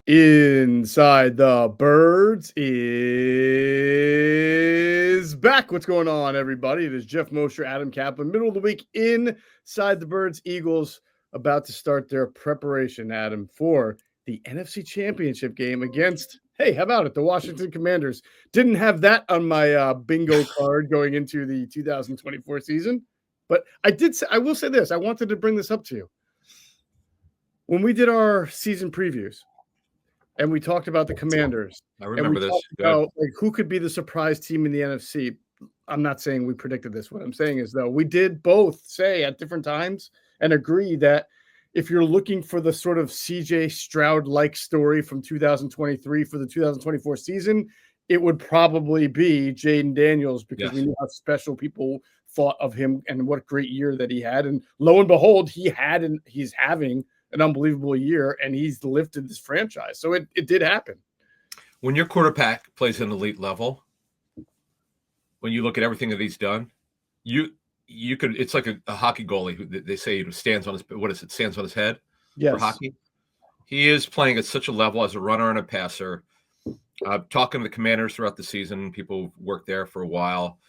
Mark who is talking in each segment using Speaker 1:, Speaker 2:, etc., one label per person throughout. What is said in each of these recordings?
Speaker 1: Inside the Birds is back. What's going on, everybody? It is Geoff, Mosher, Adam Caplan. Middle of the week inside the Birds. Eagles about to start their preparation, Adam, for the NFC Championship game against, hey, how about it? The Washington Commanders. Didn't have that on my bingo card going into the 2024 season, but I will say this. I wanted to bring this up to you. When we did our season previews, and we talked about the Commanders.
Speaker 2: I remember this.
Speaker 1: About, like, who could be the surprise team in the NFC. I'm not saying we predicted this. What I'm saying is, though, we did both say at different times and agree that if you're looking for the sort of CJ Stroud-like story from 2023 for the 2024 season, it would probably be Jayden Daniels, because we knew how special people thought of him and what a great year that he had. And lo and behold, he's having an unbelievable year, and he's lifted this franchise. So it did happen.
Speaker 2: When your quarterback plays an elite level, when you look at everything that he's done, you could, it's like a hockey goalie who they say stands on his head for hockey. He is playing at such a level as a runner and a passer. Talking to the Commanders throughout the season, people who've worked there for a while,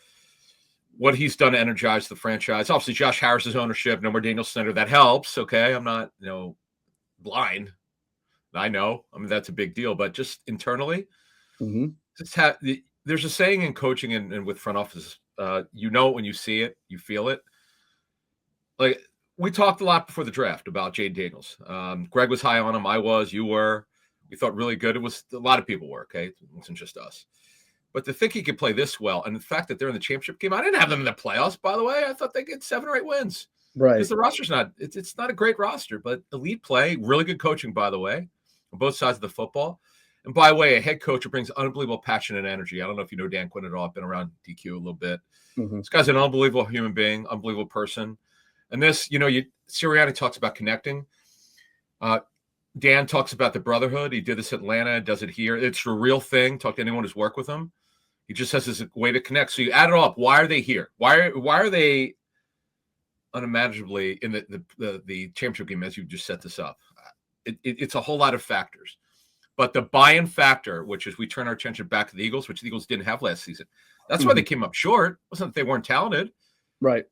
Speaker 2: what he's done to energize the franchise. Obviously, Josh Harris's ownership, no more Daniel Snyder. That helps. Okay. I'm not, blind. I know. I mean, that's a big deal, but just internally, there's a saying in coaching and with front offices, you know it when you see it, you feel it. Like, we talked a lot before the draft about Jayden Daniels. Greg was high on him. I was, you were. We thought really good. It was, a lot of people were, okay? It wasn't just us. But to think he could play this well, and the fact that they're in the championship game, I didn't have them in the playoffs, by the way. I thought they'd get 7 or 8 wins.
Speaker 1: Right.
Speaker 2: Because the roster's it's not a great roster, but elite play, really good coaching, by the way, on both sides of the football. And by the way, a head coach who brings unbelievable passion and energy. I don't know if you know Dan Quinn at all. I've been around DQ a little bit. This guy's an unbelievable human being, unbelievable person. And this, Sirianni talks about connecting. Dan talks about the brotherhood. He did this at Atlanta, does it here. It's a real thing. Talk to anyone who's worked with him. He just has this way to connect. So you add it all up. Why are they here? Why are they unimaginably in the championship game, as you just set this up? It's a whole lot of factors. But the buy-in factor, which is we turn our attention back to the Eagles, which the Eagles didn't have last season. That's why they came up short. It wasn't that they weren't talented.
Speaker 1: Right.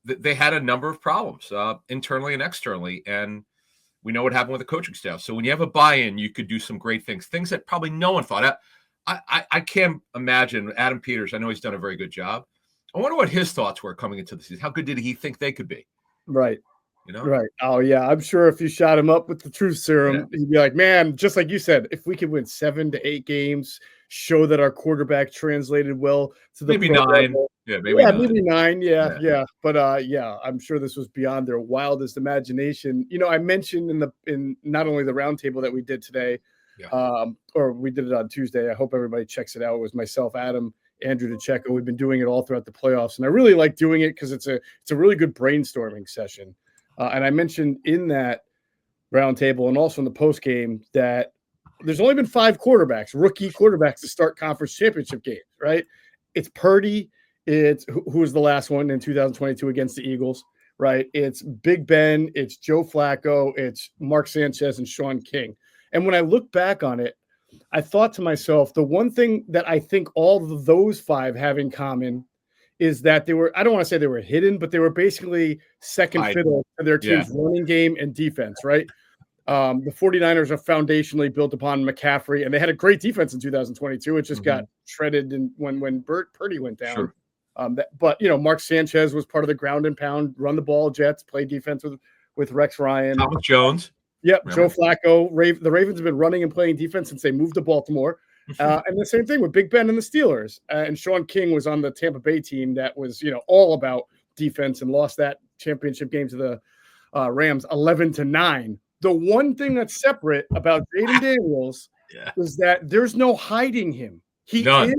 Speaker 2: They had a number of problems internally and externally. And we know what happened with the coaching staff. So when you have a buy-in, you could do some great things that probably no one thought. I can't imagine Adam Peters. I know he's done a very good job. I wonder what his thoughts were coming into the season. How good did he think they could be?
Speaker 1: Right. Right. Oh, yeah. I'm sure if you shot him up with the truth serum, he'd be like, man, just like you said, if we could win 7 to 8 games, show that our quarterback translated well to the
Speaker 2: maybe 9.
Speaker 1: Level.
Speaker 2: Yeah, maybe 9.
Speaker 1: Maybe 9. Yeah. But I'm sure this was beyond their wildest imagination. I mentioned in not only the roundtable that we did today, or we did it on Tuesday. I hope everybody checks it out. It was myself, Adam, Andrew DeCecco. We've been doing it all throughout the playoffs, and I really like doing it because it's a really good brainstorming session. And I mentioned in that roundtable and also in the post game that there's only been 5 rookie quarterbacks to start conference championship games. Right? It's Purdy. It's who was the last one in 2022 against the Eagles. Right? It's Big Ben. It's Joe Flacco. It's Mark Sanchez and Sean King. And when I look back on it, I thought to myself, the one thing that I think all of those 5 have in common is that they were, I don't want to say they were hidden, but they were basically second fiddle to their team's running game and defense, right? The 49ers are foundationally built upon McCaffrey, and they had a great defense in 2022. It just got shredded when Purdy went down.
Speaker 2: Sure.
Speaker 1: But Mark Sanchez was part of the ground and pound, run the ball Jets, play defense with Rex Ryan.
Speaker 2: Thomas Jones.
Speaker 1: Yep, Joe Flacco. The Ravens have been running and playing defense since they moved to Baltimore. And the same thing with Big Ben and the Steelers. And Sean King was on the Tampa Bay team that was, all about defense and lost that championship game to the Rams 11-9. The one thing that's separate about Jayden Daniels is that there's no hiding him. He's playing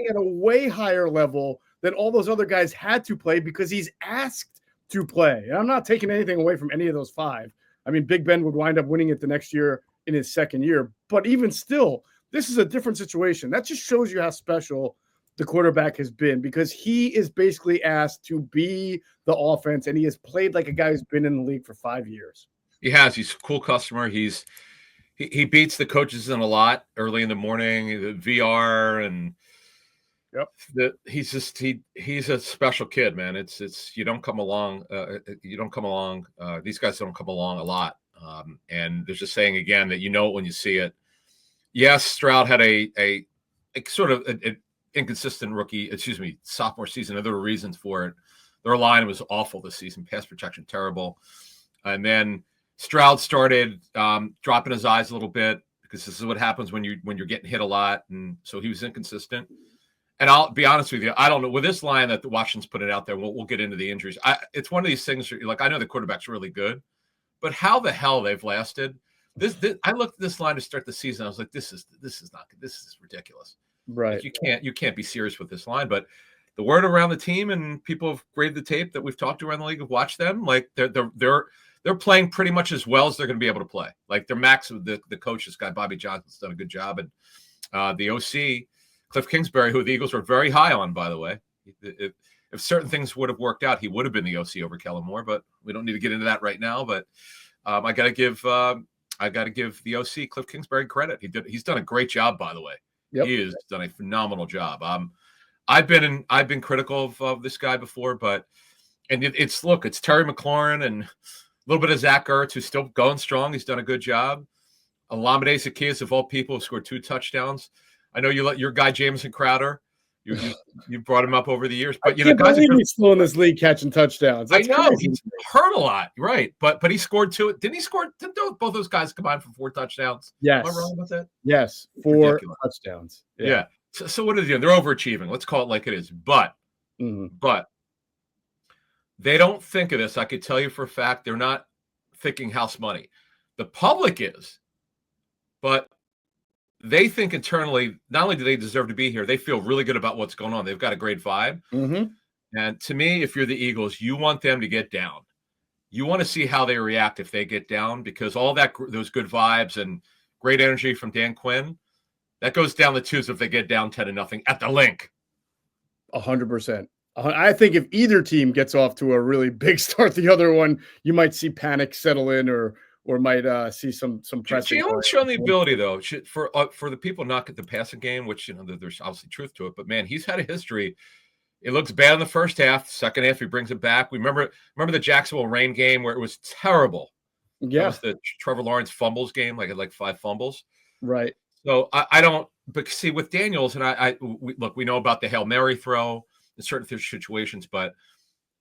Speaker 1: at a way higher level than all those other guys had to play because he's asked to play. And I'm not taking anything away from any of those 5. I mean, Big Ben would wind up winning it the next year in his second year. But even still, this is a different situation. That just shows you how special the quarterback has been because he is basically asked to be the offense, and he has played like a guy who's been in the league for 5 years.
Speaker 2: He has. He's a cool customer. He's He beats the coaches in a lot early in the morning, the VR, and he's a special kid, man. It's you don't come along. These guys don't come along a lot. And there's just saying again that you know it when you see it. Yes, Stroud had a sort of an inconsistent sophomore season. There were reasons for it. Their line was awful this season. Pass protection terrible, and then Stroud started dropping his eyes a little bit because this is what happens when you're getting hit a lot, and so he was inconsistent. And I'll be honest with you, I don't know with this line that the Washington's put it out there. We'll get into the injuries. It's one of these things. Like I know the quarterback's really good, but how the hell they've lasted? This I looked at this line to start the season. I was like, this is not good. This is ridiculous.
Speaker 1: Right?
Speaker 2: Like, you can't be serious with this line. But the word around the team and people have graded the tape that we've talked to around the league have watched them. Like they're playing pretty much as well as they're going to be able to play. Like their max of the coach, this guy Bobby Johnson's done a good job, and the OC Cliff Kingsbury, who the Eagles were very high on, by the way. If certain things would have worked out, he would have been the OC over Kellen Moore, but we don't need to get into that right now. But I got to give the OC Cliff Kingsbury credit. He's done a great job, by the way. Yep. He has done a phenomenal job. I've been critical of this guy before, but it's Terry McLaurin and a little bit of Zach Ertz, who's still going strong. He's done a good job. Olamide Zaccheaus, of all people, scored 2 touchdowns. I know you let your guy Jamison Crowder. You brought him up over the years, but
Speaker 1: guys he's still in this league catching touchdowns.
Speaker 2: That's I know crazy. He's hurt a lot, right? But he scored 2. Didn't he score? Didn't both those guys combine for 4 touchdowns?
Speaker 1: Yes.
Speaker 2: Am I wrong about that?
Speaker 1: Yes, 4 touchdowns.
Speaker 2: Yeah. So what are they doing? They're overachieving. Let's call it like it is. But they don't think of this. I could tell you for a fact they're not thinking house money. The public is, but they think internally, not only do they deserve to be here, they feel really good about what's going on. They've got a great vibe. And to me, if you're the Eagles, you want them to get down. You want to see how they react if they get down, because all those good vibes and great energy from Dan Quinn, that goes down the tubes if they get down 10-0 at the Link.
Speaker 1: 100%. I think if either team gets off to a really big start, the other one, you might see panic settle in or might see some pressure.
Speaker 2: Jalen's shown the ability, though, for the people not get the passing game, which there's obviously truth to it. But man, he's had a history. It looks bad in the first half. Second half, he brings it back. We remember the Jacksonville Rain game where it was terrible. Yeah, that was the Trevor Lawrence fumbles game, like 5 fumbles.
Speaker 1: Right.
Speaker 2: So I don't. But see, with Daniels and we know about the Hail Mary throw in certain situations, but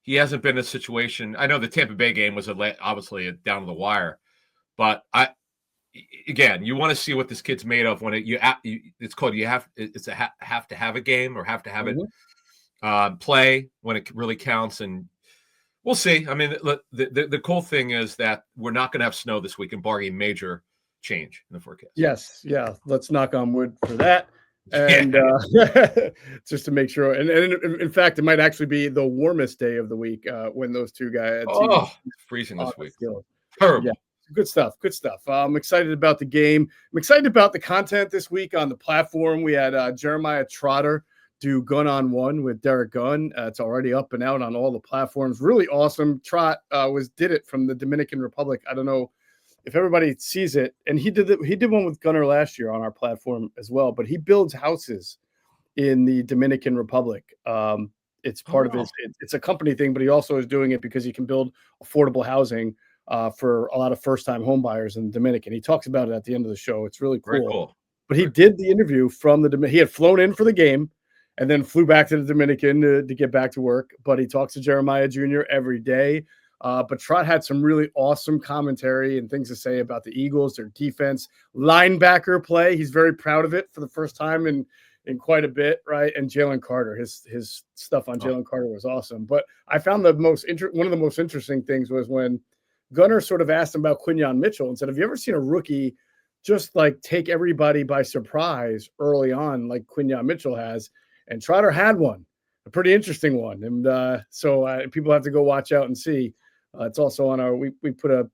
Speaker 2: he hasn't been in a situation. I know the Tampa Bay game was obviously down to the wire. But you want to see what this kid's made of when it's called it's a have to have a game or have to have it play when it really counts, and we'll see. I mean, the cool thing is that we're not going to have snow this weekend, barring a major change in the forecast.
Speaker 1: Yes, yeah. Let's knock on wood for that, and just to make sure. And in fact, it might actually be the warmest day of the week when those two guys.
Speaker 2: Freezing this week. Terrible.
Speaker 1: Yeah. Good stuff. I'm excited about the game. I'm excited about the content this week on the platform. We had Jeremiah Trotter do Gun on One with Derek Gunn. It's already up and out on all the platforms. Really awesome. Trot did it from the Dominican Republic. I don't know if everybody sees it. And he did one with Gunner last year on our platform as well. But he builds houses in the Dominican Republic. It's part of his. It's a company thing, but he also is doing it because he can build affordable housing for a lot of first-time home buyers in the Dominican. He talks about it at the end of the show. It's really cool.
Speaker 2: Very cool.
Speaker 1: But he did the interview from he had flown in for the game and then flew back to the Dominican to get back to work. But he talks to Jeremiah Jr. every day. But Trot had some really awesome commentary and things to say about the Eagles, their defense, linebacker play. He's very proud of it for the first time in quite a bit, right? And Jalen Carter, his stuff on Jalen Carter was awesome. But I found one of the most interesting things was when Gunner sort of asked him about Quinyon Mitchell and said, have you ever seen a rookie just like take everybody by surprise early on like Quinyon Mitchell has? And Trotter had one, a pretty interesting one. And so people have to go watch out and see. It's also on we put a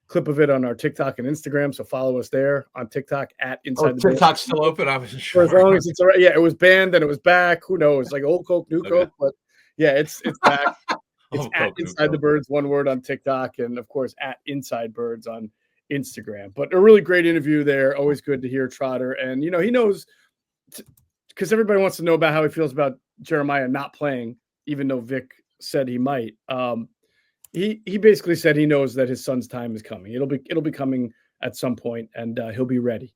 Speaker 1: clip of it on our TikTok and Instagram. So follow us there on TikTok at Inside the
Speaker 2: TikTok's still open. I wasn't sure.
Speaker 1: For as long as it's all right. Yeah, it was banned and it was back. Who knows? Like old Coke, new Coke. But yeah, it's back. It's at Inside the Birds, one word on TikTok, and of course at Inside Birds on Instagram. But a really great interview there. Always good to hear Trotter. And, he knows, because everybody wants to know about how he feels about Jeremiah not playing, even though Vic said he might. He basically said he knows that his son's time is coming. It'll be coming at some point, and he'll be ready.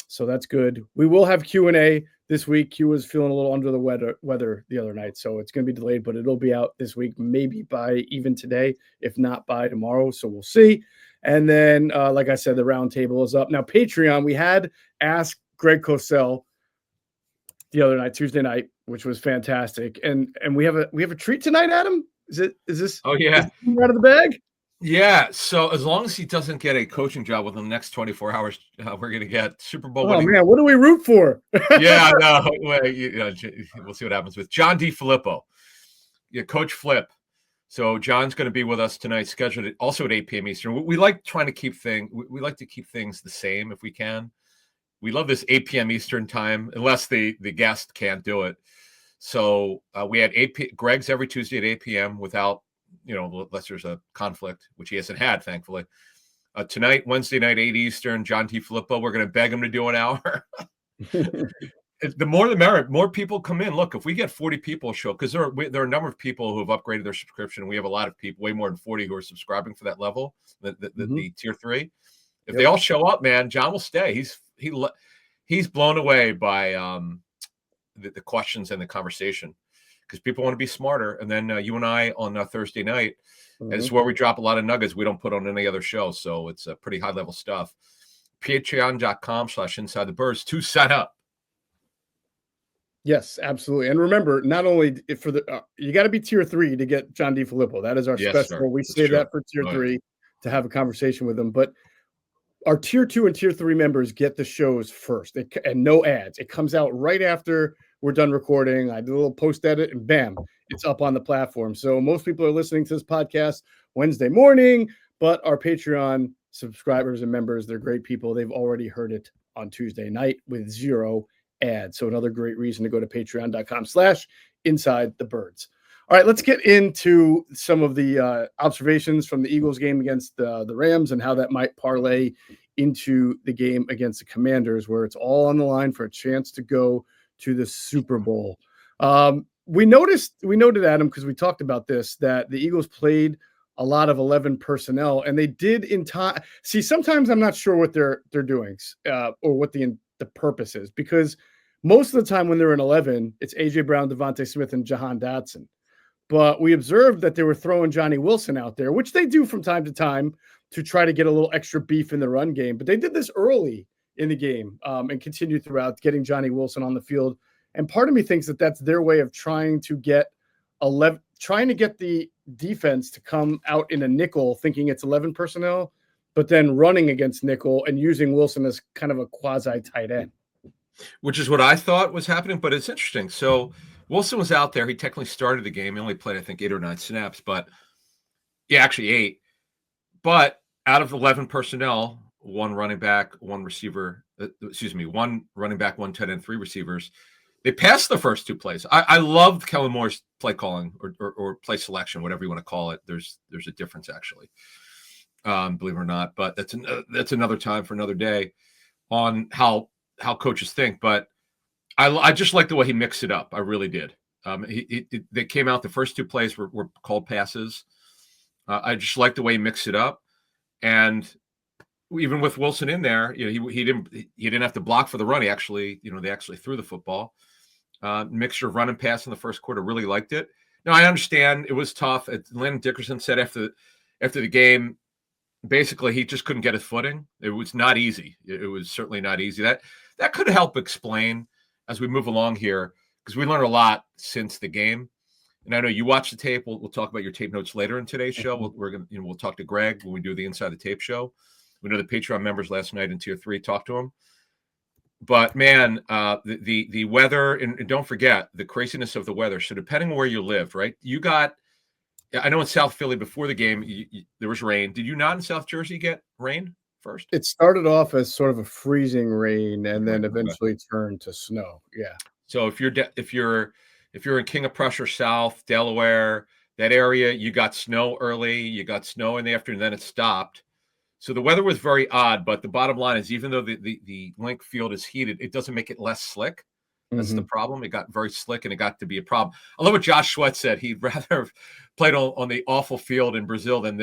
Speaker 1: So that's good. We will have Q&A this week. Q was feeling a little under the weather the other night, so it's going to be delayed, but it'll be out this week, maybe by even today, if not by tomorrow. So we'll see. And then, like I said, the roundtable is up. Now, Patreon, we had asked Greg Cosell the other night, Tuesday night, which was fantastic. And we have a treat tonight, Adam. Is this?
Speaker 2: Oh yeah,
Speaker 1: out of the bag.
Speaker 2: Yeah. So as long as he doesn't get a coaching job within the next 24 hours, we're going to get Super Bowl.
Speaker 1: Oh man, what do we root for?
Speaker 2: Yeah, no, we'll see what happens with John DeFilippo. Yeah, Coach Flip. So John's going to be with us tonight, scheduled also at 8 p.m. Eastern. We like trying to keep we like to keep things the same if we can. We love this 8 p.m. Eastern time, unless the guest can't do it. So we had Greg's every Tuesday at 8 p.m. without, unless there's a conflict, which he hasn't had, thankfully. Tonight, Wednesday night, 8 Eastern, John DeFilippo. We're going to beg him to do an hour. The more the merrier. More people come in. Look, if we get 40 people show, because there are a number of people who have upgraded their subscription. We have a lot of people, way more than 40, who are subscribing for that level, the tier 3. If they all show up, man, John will stay. He's blown away by the questions and the conversation, because people want to be smarter. And then you and I on Thursday night, and it's where we drop a lot of nuggets we don't put on any other show. So it's a pretty high level stuff. Patreon.com/InsideTheBirds to sign up.
Speaker 1: Yes, absolutely. And remember, not only for you got to be tier 3 to get John DeFilippo. That is our special.
Speaker 2: Sir.
Speaker 1: We say that for tier 3 to have a conversation with him. But our tier 2 and tier 3 members get the shows first, and no ads. It comes out right after we're done recording. I do a little post edit, and bam, it's up on the platform. So most people are listening to this podcast Wednesday morning, but our Patreon subscribers and members, they're great people. They've already heard it on Tuesday night with 0 ads. So another great reason to go to patreon.com/InsideTheBirds. All right, let's get into some of the observations from the Eagles game against the Rams and how that might parlay into the game against the Commanders, where it's all on the line for a chance to go to the Super Bowl. We noted, Adam, because we talked about this, that the Eagles played a lot of 11 personnel, and they did in time. See, sometimes I'm not sure what they're doing or what the purpose is, because most of the time when they're in 11, it's A.J. Brown, Devontae Smith, and Jahan Dotson. But we observed that they were throwing Johnny Wilson out there, which they do from time to time to try to get a little extra beef in the run game. But they did this early in the game and continued throughout, getting Johnny Wilson on the field. And part of me thinks that that's their way of trying to get the defense to come out in a nickel, thinking it's 11 personnel, but then running against nickel and using Wilson as kind of a quasi tight end.
Speaker 2: Which is what I thought was happening, but it's interesting. So Wilson was out there. He technically started the game. He only played, I think, 8 or 9 snaps, but actually 8. But out of 11 personnel, 1 running back, 1 receiver, 1 running back, 1 tight end, 3 receivers. They passed the first 2 plays. I loved Kellen Moore's play calling or play selection, whatever you want to call it. There's a difference, actually, believe it or not. But that's another time for another day on how coaches think. But I just like the way he mixed it up. I really did. They came out, the first 2 plays were called passes. I just like the way he mixed it up. And even with Wilson in there, he didn't have to block for the run. He actually, they actually threw the football. Mixture of run and pass in the first quarter. Really liked it. Now I understand it was tough. Landon Dickerson said after the game, basically he just couldn't get his footing. It was not easy. It was certainly not easy. That could help explain as we move along here, because we learned a lot since the game. And I know you watched the tape. We'll talk about your tape notes later in today's show. We'll talk to Greg when we do the Inside the Tape show. We know the Patreon members last night in Tier 3 talked to him. But man, the weather, and don't forget the craziness of the weather. So depending on where you lived, right? I know in South Philly before the game there was rain. Did you not in South Jersey get rain first?
Speaker 1: It started off as sort of a freezing rain and then eventually turned to snow. Yeah.
Speaker 2: So if you're in King of Prussia South, Delaware, that area, you got snow early. You got snow in the afternoon, then it stopped. So the weather was very odd, but the bottom line is even though the link field is heated, it doesn't make it less slick. That's the problem. It got very slick, and it got to be a problem. I love what Josh Sweat said. He'd rather have played on the awful field in Brazil than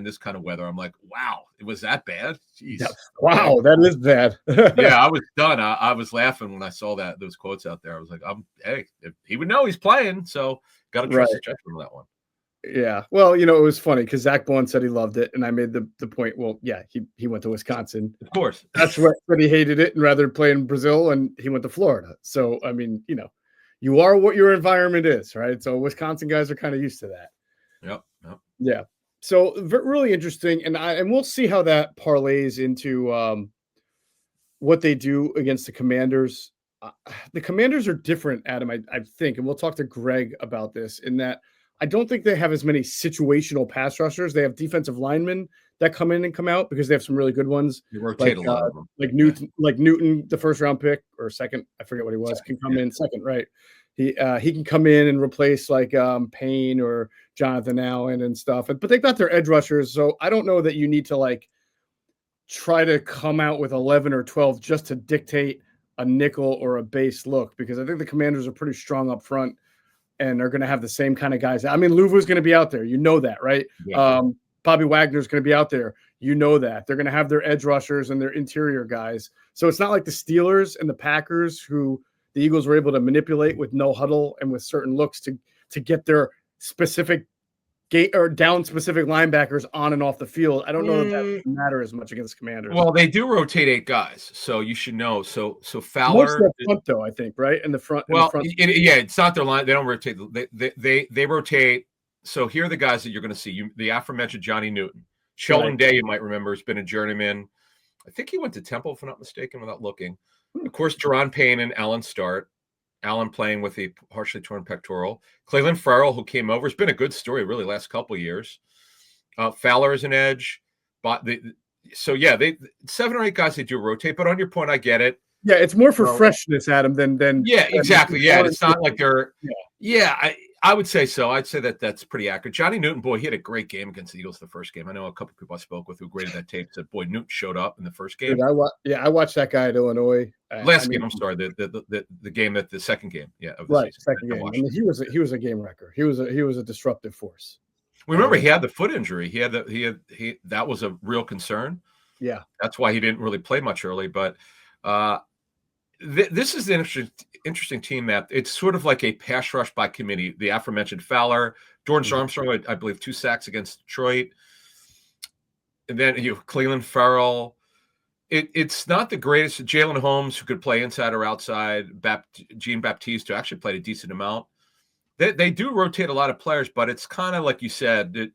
Speaker 2: this kind of weather. I'm like, wow, it was that bad? Jeez.
Speaker 1: Yeah. Wow, that is bad.
Speaker 2: Yeah, I was done. I was laughing when I saw those quotes out there. I was like, hey, if he would know he's playing, so got to trust his judgment on that one.
Speaker 1: Yeah. Well, it was funny because Zach Bowen said he loved it, and I made the point. Well, yeah, he went to Wisconsin.
Speaker 2: Of course.
Speaker 1: That's what he hated it and rather play in Brazil, and he went to Florida. So, I mean, you are what your environment is, right? So Wisconsin guys are kind of used to that.
Speaker 2: Yep.
Speaker 1: Yeah. So really interesting, and we'll see how that parlays into what they do against the Commanders. The Commanders are different, Adam, I think, and we'll talk to Greg about this, in that I don't think they have as many situational pass rushers. They have defensive linemen that come in and come out because they have some really good ones.
Speaker 2: You rotate a lot of them.
Speaker 1: Like Newton, the first round pick or second, I forget what he was, can come in second, right? He can come in and replace like Payne or Jonathan Allen and stuff. But they've got their edge rushers, so I don't know that you need to like try to come out with 11 or 12 just to dictate a nickel or a base look, because I think the Commanders are pretty strong up front and are going to have the same kind of guys. I mean, Luvu's going to be out there. You know that, right? Yeah. Bobby Wagner's going to be out there. You know that. They're going to have their edge rushers and their interior guys. So it's not like the Steelers and the Packers, who the Eagles were able to manipulate with no huddle and with certain looks to get their specific gate or down specific linebackers on and off the field. I don't know that doesn't matter as much against Commanders.
Speaker 2: Well, they do rotate 8 guys, so you should know. So Fowler,
Speaker 1: most of the front though, I think, right in the front.
Speaker 2: Well, it's not their line. They don't rotate. They rotate. So here are the guys that you're going to see. The aforementioned Johnny Newton, Sheldon Day, you might remember, has been a journeyman. I think he went to Temple, if I'm not mistaken, without looking. Of course, Jerron Payne and Allen Start. Allen playing with a partially torn pectoral. Cleveland Farrell, who came over, has been a good story really last couple of years. Fowler is an edge. They 7 or 8 guys they do rotate. But on your point, I get it.
Speaker 1: Yeah, it's more for freshness, Adam, than
Speaker 2: exactly. Yeah, it's not like they're. Yeah, I would say so. I'd say that's pretty accurate. Johnny Newton, boy, he had a great game against the Eagles the first game. I know a couple of people I spoke with who graded that tape said, boy, Newton showed up in the first game.
Speaker 1: Dude, I watched that guy at Illinois.
Speaker 2: Game, I'm sorry, the game the second game, of the season.
Speaker 1: Second game. I mean, he was a game wrecker. He was a disruptive force.
Speaker 2: Remember, he had the foot injury. That was a real concern.
Speaker 1: Yeah,
Speaker 2: that's why he didn't really play much early. But this is an interesting team map. It's sort of like a pass rush by committee. The aforementioned Fowler, Jordan Armstrong, I believe 2 sacks against Detroit, and then Cleveland Farrell. It's not the greatest. Jalen Holmes, who could play inside or outside. Jean Baptiste, who actually played a decent amount. They do rotate a lot of players, but it's kind of like you said,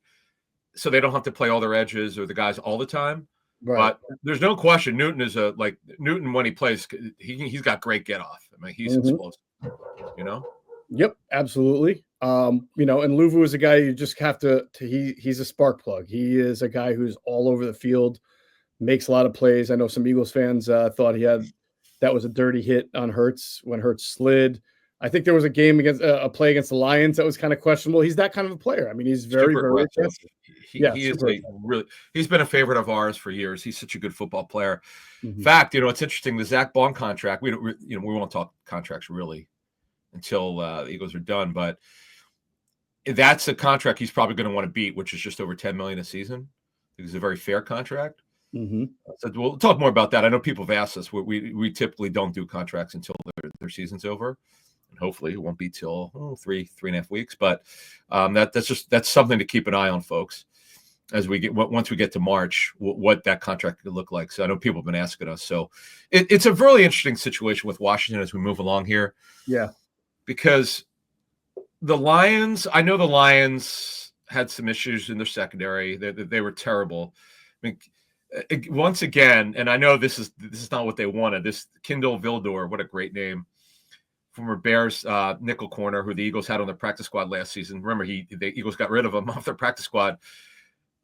Speaker 2: so they don't have to play all their edges or the guys all the time. Right. But there's no question Newton is Newton when he plays, he's got great get off. I mean, he's explosive.
Speaker 1: Yep, absolutely. And Luvu is a guy you just have to he's a spark plug. He is a guy who's all over the field, makes a lot of plays. I know some Eagles fans thought that was a dirty hit on Hurts when Hurts slid. I think there was a game against a play against the Lions that was kind of questionable. He's that kind of a player. I mean, he's very, very aggressive.
Speaker 2: He's been a favorite of ours for years. He's such a good football player. In fact, it's interesting. The Zach Bond contract. We won't talk contracts really until the Eagles are done. But that's a contract he's probably going to want to beat, which is just over $10 million a season. It's a very fair contract. So we'll talk more about that. I know people have asked us. We typically don't do contracts until their season's over. And hopefully it won't be till 3.5 weeks. But that's something to keep an eye on, folks, as once we get to March, what that contract could look like. So I know people have been asking us. So it's a really interesting situation with Washington as we move along here.
Speaker 1: Yeah,
Speaker 2: because the Lions had some issues in their secondary. They were terrible. I mean, once again, and I know this is not what they wanted. This Kindle Vildor, what a great name. Former Bears nickel corner who the Eagles had on their practice squad last season. Remember, the Eagles got rid of him off their practice squad.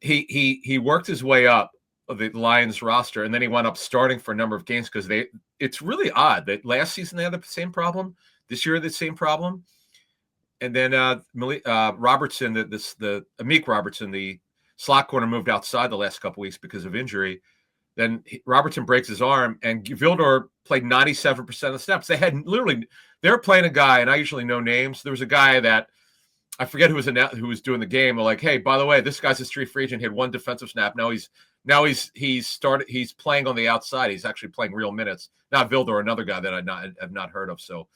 Speaker 2: He worked his way up of the Lions roster, and then he wound up starting for a number of games because it's really odd that last season they had the same problem. This year, the same problem. And then Robertson, Amik Robertson, the slot corner moved outside the last couple weeks because of injury. Then Robertson breaks his arm, and Vildor played 97% of the snaps. They were playing a guy, and I usually know names. There was a guy that I forget who was doing the game. They're like, hey, by the way, this guy's a street free agent. He had one defensive snap. Now he's playing on the outside. He's actually playing real minutes. Not Vildor, another guy that I have not heard of. So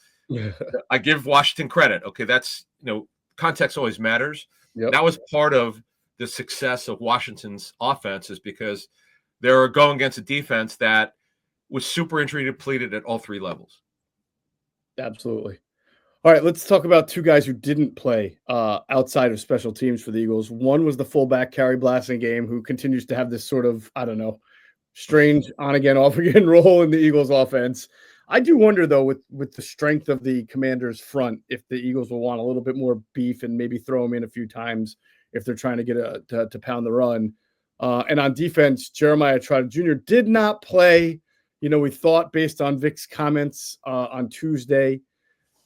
Speaker 2: I give Washington credit. Okay, that's context always matters.
Speaker 1: Yep.
Speaker 2: That was part of the success of Washington's offense, is because they were going against a defense that was super injury depleted at all three levels.
Speaker 1: Absolutely. All right, let's talk about two guys who didn't play outside of special teams for the Eagles. One was the fullback, Kerry Blasingame, who continues to have this sort of, strange on-again, off-again role in the Eagles offense. I do wonder, though, with the strength of the Commanders' front, if the Eagles will want a little bit more beef and maybe throw him in a few times if they're trying to get to pound the run. And on defense, Jeremiah Trotter Jr. did not play. We thought, based on Vic's comments on Tuesday,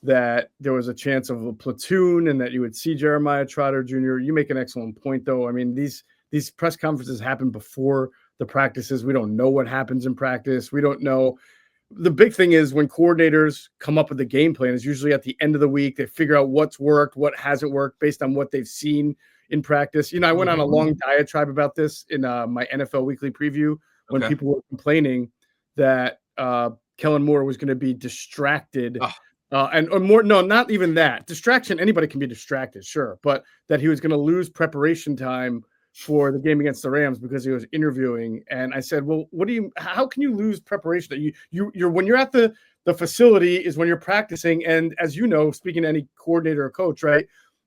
Speaker 1: that there was a chance of a platoon and that you would see Jeremiah Trotter Jr. You make an excellent point, though. I mean, these press conferences happen before the practices. We don't know what happens in practice. We don't know. The big thing is when coordinators come up with the game plan is usually at the end of the week. They figure out what's worked, what hasn't worked based on what they've seen in practice. I went on a long diatribe about this in my NFL Weekly Preview when people were complaining that Kellen Moore was going to be distracted. Not even that. Distraction, anybody can be distracted, sure, but that he was going to lose preparation time for the game against the Rams because he was interviewing. And I said, well, how can you lose preparation? You're when you're at the facility is when you're practicing. And as you know, speaking to any coordinator or coach, right,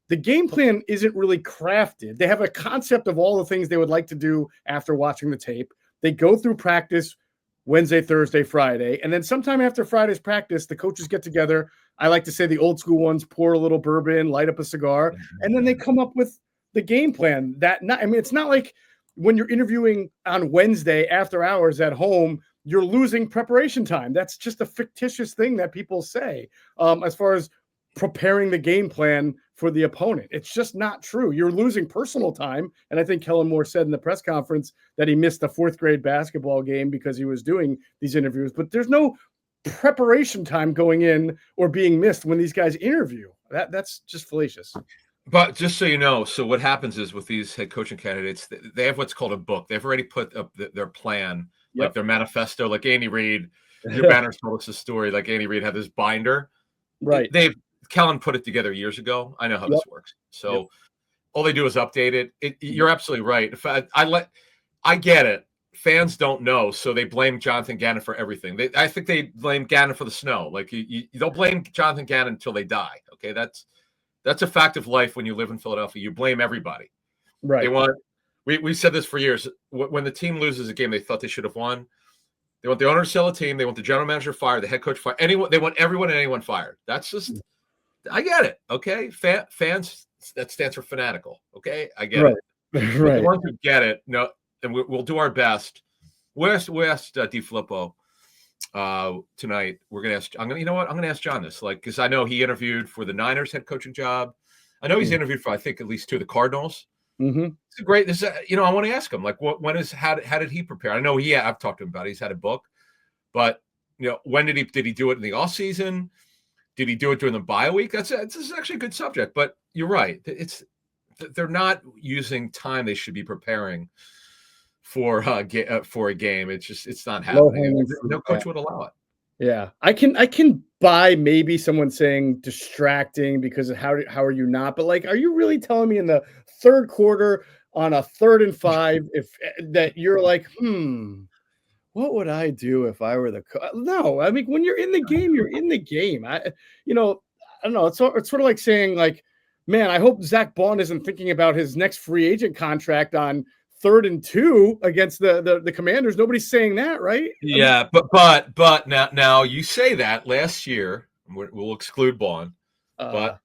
Speaker 1: the game plan isn't really crafted. They have a concept of all the things they would like to do after watching the tape. They go through practice Wednesday, Thursday, Friday. And then sometime after Friday's practice, the coaches get together. I like to say the old school ones pour a little bourbon, light up a cigar, and then they come up with the game plan. It's not like when you're interviewing on Wednesday after hours at home, you're losing preparation time. That's just a fictitious thing that people say as far as preparing the game plan for the opponent. It's just not true. You're losing personal time. And I think Kellen Moore said in the press conference that he missed a fourth grade basketball game because he was doing these interviews, but there's no preparation time going in or being missed when these guys interview. That's just fallacious.
Speaker 2: But just so you know, so what happens is with these head coaching candidates, they have what's called a book. They've already put up their plan, like their manifesto, like Andy Reid. Your Banner told us a story, like Andy Reid had this binder.
Speaker 1: Right.
Speaker 2: Kellen put it together years ago. I know how this works. So all they do is update it. You're absolutely right. I get it. Fans don't know, so they blame Jonathan Gannon for everything. I think they blame Gannon for the snow. Like you don't blame Jonathan Gannon until they die. Okay, that's a fact of life when you live in Philadelphia. You blame everybody.
Speaker 1: Right.
Speaker 2: We said this for years. When the team loses a game they thought they should have won, they want the owner to sell a team. They want the general manager fired, the head coach fired. They want everyone and anyone fired. That's just, I get it. Okay. Fans, that stands for fanatical. Okay. I get it.
Speaker 1: Right.
Speaker 2: The ones who get it, no, and we'll do our best. We asked D. Filippo tonight. I'm going to ask John this, because I know he interviewed for the Niners head coaching job. I know he's interviewed for, I think, at least two of the Cardinals.
Speaker 1: Mm-hmm.
Speaker 2: It's great. I want to ask him, how did he prepare? I know I've talked to him about it. He's had a book, but when did he do it in the off season? Did he do it during the bye week? This is actually a good subject, but you're right. They're not using time they should be preparing for a game. It's not happening. No coach would allow it.
Speaker 1: Yeah, I can buy maybe someone saying distracting because of how are you not? But are you really telling me in the third quarter on a 3rd and 5 that you're like, what would I do if I were the coach? No, I mean when you're in the game, you're in the game. I don't know. It's sort of like saying man, I hope Zach Bond isn't thinking about his next free agent contract on 3rd and 2 against the Commanders. Nobody's saying that, right?
Speaker 2: Yeah, but now you say that last year, we'll exclude Bond, but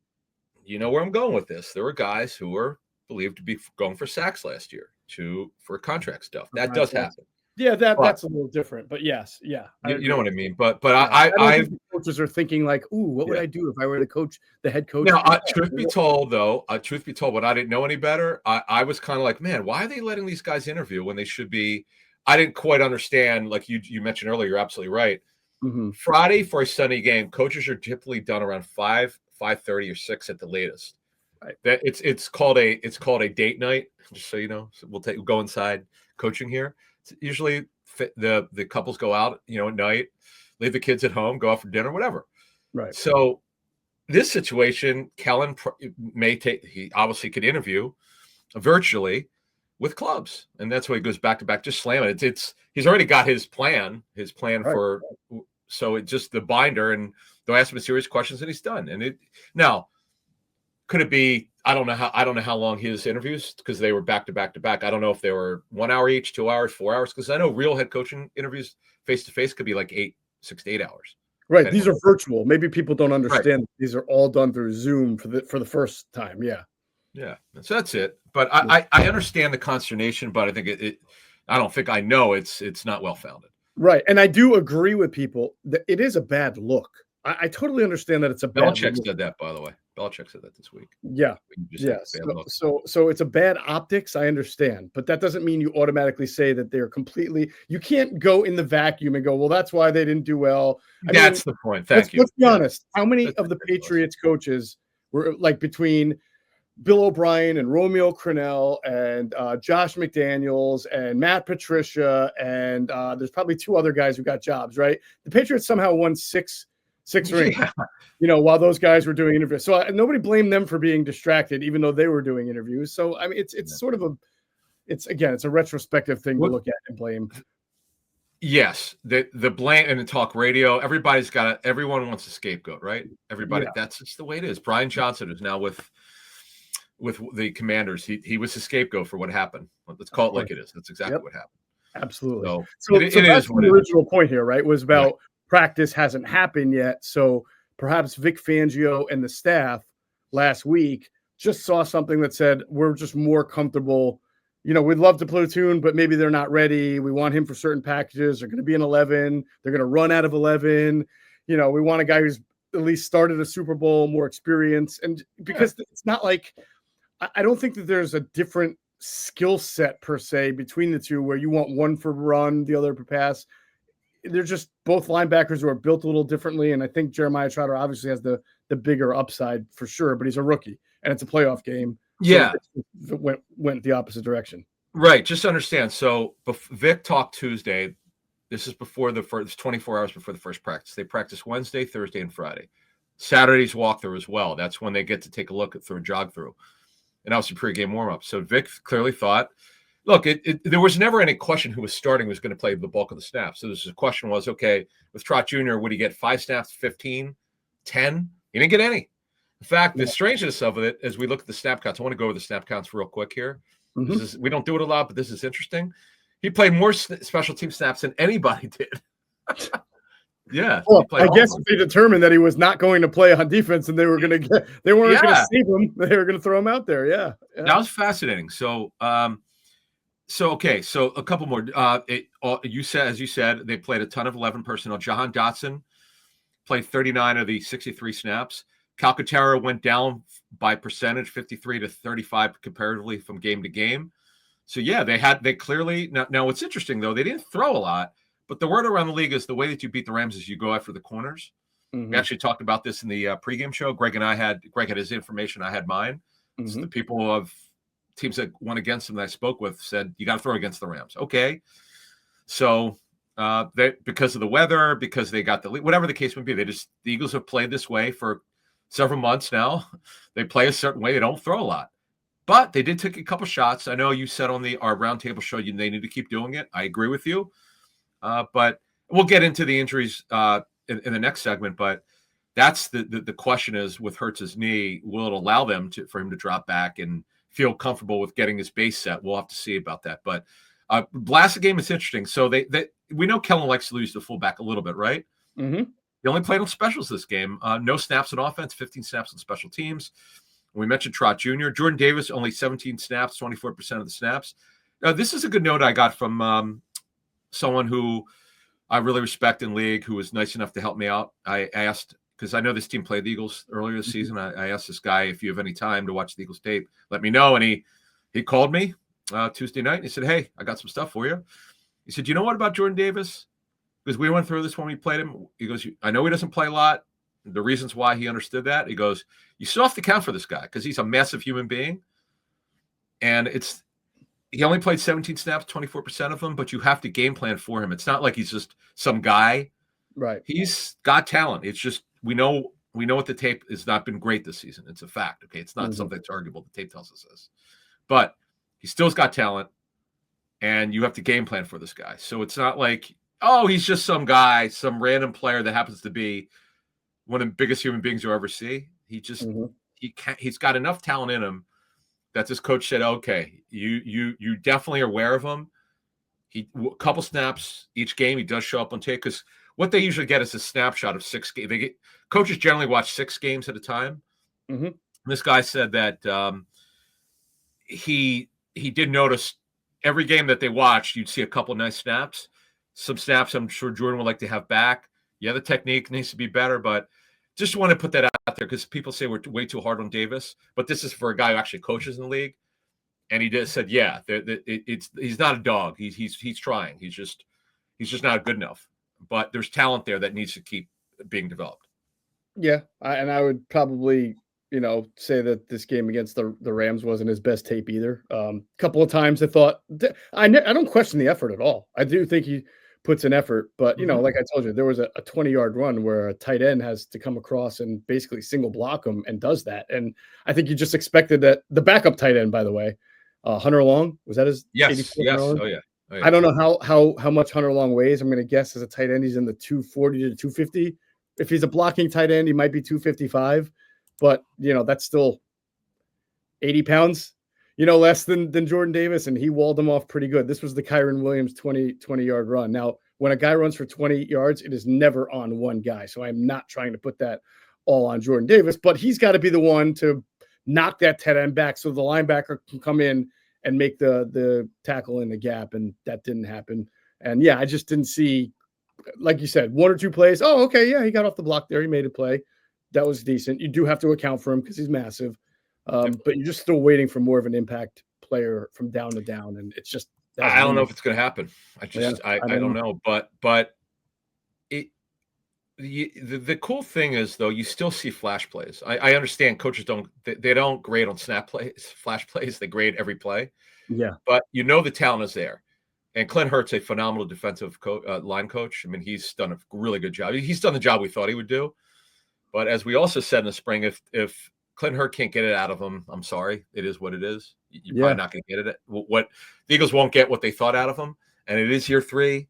Speaker 2: you know where I'm going with this. There were guys who were believed to be going for sacks last year for contract stuff. That does happen.
Speaker 1: Yeah,
Speaker 2: But
Speaker 1: that's a little different, but yes, yeah,
Speaker 2: you know what I mean. But
Speaker 1: yeah. I don't
Speaker 2: I
Speaker 1: think the coaches are thinking like, "Ooh, what would
Speaker 2: yeah.
Speaker 1: I do if I were the head coach?"
Speaker 2: Now, truth be told, though, when I didn't know any better, I was kind of like, man, why are they letting these guys interview when they should be? I didn't quite understand. Like you mentioned earlier, you're absolutely right.
Speaker 1: Mhm.
Speaker 2: Friday for a Sunday game, coaches are typically done around 5:30 or 6 at the latest.
Speaker 1: Right.
Speaker 2: That it's called a date night. Just so you know, so we'll go inside coaching here. It's usually the couples go out, at night, leave the kids at home, go out for dinner, whatever.
Speaker 1: Right.
Speaker 2: So this situation, Kellen he obviously could interview virtually with clubs, and that's why he goes back to back, just slam it. He's already got his plan
Speaker 1: Right.
Speaker 2: for, so it's just the binder, and they'll ask him a series of questions, and he's done. And now could it be? I don't know how long his interviews, because they were back to back to back. I don't know if they were 1 hour each, 2 hours, 4 hours, because I know real head coaching interviews face to face could be like 6 to 8 hours.
Speaker 1: Right. These are virtual. Maybe people don't
Speaker 2: Right.
Speaker 1: understand. These are all done through Zoom for the first time. Yeah.
Speaker 2: Yeah. So that's it. But I understand the consternation, but I think I don't think I know it's not well founded.
Speaker 1: Right. And I do agree with people that it is a bad look. I totally understand that it's a bad
Speaker 2: Belichick
Speaker 1: look.
Speaker 2: said that, by the way. Belichick said that this week.
Speaker 1: Yeah. Yes. So it's a bad optics. I understand, but that doesn't mean you automatically say that they're completely. You can't go in the vacuum and go, well, that's why they didn't do well.
Speaker 2: That's the point. Thank you.
Speaker 1: Let's be honest. How many of the Patriots coaches were like between Bill O'Brien and Romeo Crennel and Josh McDaniels and Matt Patricia and there's probably 2 other guys who got jobs, right? The Patriots somehow won six rings.
Speaker 2: Yeah.
Speaker 1: While those guys were doing interviews. So nobody blamed them for being distracted, even though they were doing interviews. So, I mean, it's sort of it's a retrospective thing to look at and blame.
Speaker 2: Yes. The blame and the talk radio, everyone wants a scapegoat, right? Everybody, that's just the way it is. Brian Johnson is now with the Commanders. He was the scapegoat for what happened. Let's call it like it is. That's exactly what happened.
Speaker 1: Absolutely.
Speaker 2: So
Speaker 1: it is what the original point here, right? Was about practice hasn't happened yet. So perhaps Vic Fangio and the staff last week just saw something that said, we're just more comfortable. We'd love to platoon, but maybe they're not ready. We want him for certain packages. They're going to be an 11. They're going to run out of 11. We want a guy who's at least started a Super Bowl, more experience. And because it's not like, I don't think that there's a different skill set per se between the two where you want one for run, the other for pass. They're just both linebackers who are built a little differently. And I think Jeremiah Trotter obviously has the bigger upside for sure, but he's a rookie and it's a playoff game.
Speaker 2: Yeah.
Speaker 1: So it went the opposite direction.
Speaker 2: Right. Just understand. So Vic talked Tuesday. This is before the first 24 hours before the first practice. They practice Wednesday, Thursday, and Friday. Saturday's walkthrough as well. That's when they get to take a look through a jog through. And that was a pregame warm-up. So Vic clearly thought, look, there was never any question who was starting was going to play the bulk of the snaps. So the question was, okay, with Trot Jr., would he get 5 snaps, 15, 10? He didn't get any. In fact, the strangeness of it, as we look at the snap counts, I want to go over the snap counts real quick here.
Speaker 1: Mm-hmm.
Speaker 2: We don't do it a lot, but this is interesting. He played more special team snaps than anybody did. Yeah.
Speaker 1: Well, I guess they determined that he was not going to play on defense and they weren't going to save him. They were going to throw him out there. Yeah.
Speaker 2: That was fascinating. So, okay. So a couple more, as you said, they played a ton of 11 personnel. Jahan Dotson played 39 of the 63 snaps. Calcaterra went down by percentage, 53 to 35 comparatively from game to game. So yeah, they clearly now what's interesting though, they didn't throw a lot. But the word around the league is the way that you beat the Rams is you go after the corners. Mm-hmm. We actually talked about this in the pregame show. Greg had his information. I had mine. Mm-hmm. So the people of teams that went against him that I spoke with said, you got to throw against the Rams. Okay. So because of the weather, because they got the lead, whatever the case may be, the Eagles have played this way for several months now. They play a certain way. They don't throw a lot. But they did take a couple shots. I know you said on our roundtable show they need to keep doing it. I agree with you. But we'll get into the injuries in the next segment. But that's the question is with Hurts' knee, will it allow them for him to drop back and feel comfortable with getting his base set? We'll have to see about that. But last game is interesting. So we know Kellen likes to lose the fullback a little bit, right?
Speaker 1: Mm-hmm.
Speaker 2: He only played on specials this game. No snaps on offense, 15 snaps on special teams. We mentioned Trot Jr. Jordan Davis, only 17 snaps, 24% of the snaps. This is a good note I got from someone who I really respect in league, who was nice enough to help me out. I asked, because I know this team played the Eagles earlier this season. I asked this guy, if you have any time to watch the Eagles tape, let me know. And he called me Tuesday night and he said, hey, I got some stuff for you. He said, you know what about Jordan Davis? Because we went through this when we played him. He goes, I know he doesn't play a lot. The reasons why he understood that. He goes, you still have to count for this guy because he's a massive human being. And he only played 17 snaps, 24% of them, but you have to game plan for him. It's not like he's just some guy.
Speaker 1: Right.
Speaker 2: He's got talent. It's just we know what the tape has not been great this season. It's a fact. Okay. It's not something that's arguable. The tape tells us this. But he still's got talent, and you have to game plan for this guy. So it's not like, oh, he's just some guy, some random player that happens to be one of the biggest human beings you'll ever see. He just he's got enough talent in him that this coach said, okay, you definitely are aware of him. A couple snaps each game, he does show up on tape, because what they usually get is a snapshot of 6 games. Coaches generally watch 6 games at a time. This guy said that he did notice every game that they watched, you'd see a couple nice snaps. Some snaps I'm sure Jordan would like to have back. Yeah, the technique needs to be better, but just want to put that out there because people say we're way too hard on Davis. But this is for a guy who actually coaches in the league. And he just said, yeah, he's not a dog. He's trying. He's just not good enough. But there's talent there that needs to keep being developed.
Speaker 1: Yeah, I would probably, say that this game against the Rams wasn't his best tape either. A couple of times I thought I don't question the effort at all. I do think he puts an effort, but like I told you, there was a 20-yard run where a tight end has to come across and basically single block him and does that. And I think you just expected that. The backup tight end, by the way, Hunter Long, was that his?
Speaker 2: Yes. Oh yeah.
Speaker 1: I don't know how much Hunter Long weighs. I'm going to guess as a tight end, he's in the 240 to 250. If he's a blocking tight end, he might be 255, but that's still 80 pounds, less than Jordan Davis, and he walled him off pretty good. This was the Kyren Williams 20-yard run. Now, when a guy runs for 20 yards, it is never on one guy. So I'm not trying to put that all on Jordan Davis, but he's got to be the one to knock that tight end back so the linebacker can come in and make the tackle in the gap, and that didn't happen. And yeah, I just didn't see, like you said, 1 or 2 plays. Oh, okay, yeah, he got off the block there. He made a play. That was decent. You do have to account for him because he's massive. But you're just still waiting for more of an impact player from down to down, and it's just
Speaker 2: I don't know if it's going to happen. I don't know, but the cool thing is though, you still see flash plays. I understand coaches don't grade on snap plays, flash plays. They grade every play.
Speaker 1: Yeah,
Speaker 2: but the talent is there. And JalenHurts, a phenomenal defensive line coach. I mean, he's done a really good job. He's done the job we thought he would do. But as we also said in the spring, if JalenHurts can't get it out of him, I'm sorry. It is what it is. You're probably not going to get it. What the Eagles won't get what they thought out of him. And it is year 3.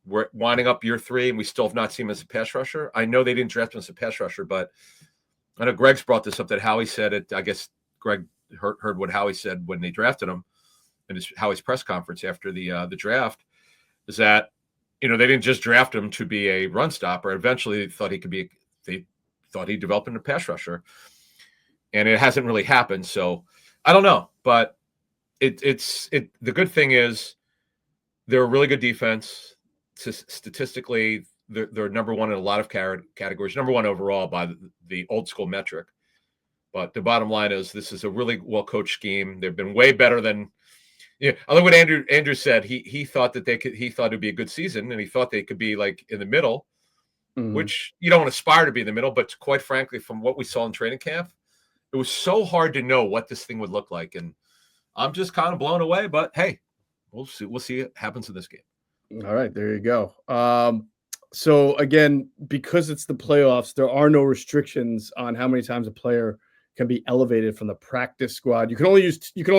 Speaker 2: We're winding up year 3, and we still have not seen him as a pass rusher. I know they didn't draft him as a pass rusher, but I know Greg's brought this up that Howie said it. I guess Greg heard what Howie said when they drafted him in Howie's press conference after the draft, is that they didn't just draft him to be a run stopper. Eventually, they thought he'd develop into a pass rusher, and it hasn't really happened. So I don't know, but the good thing is they're a really good defense. Statistically, they're number 1 in a lot of categories, number 1 overall by the old school metric. But the bottom line is this is a really well coached scheme. They've been way better than. Yeah, I love what Andrew said. He thought that he thought it'd be a good season, and he thought they could be like in the middle, which you don't aspire to be in the middle. But quite frankly, from what we saw in training camp, it was so hard to know what this thing would look like, and I'm just kind of blown away. But hey, we'll see. We'll see what happens in this game.
Speaker 1: All right, there you go. So again, because it's the playoffs, there are no restrictions on how many times a player can be elevated from the practice squad. You can only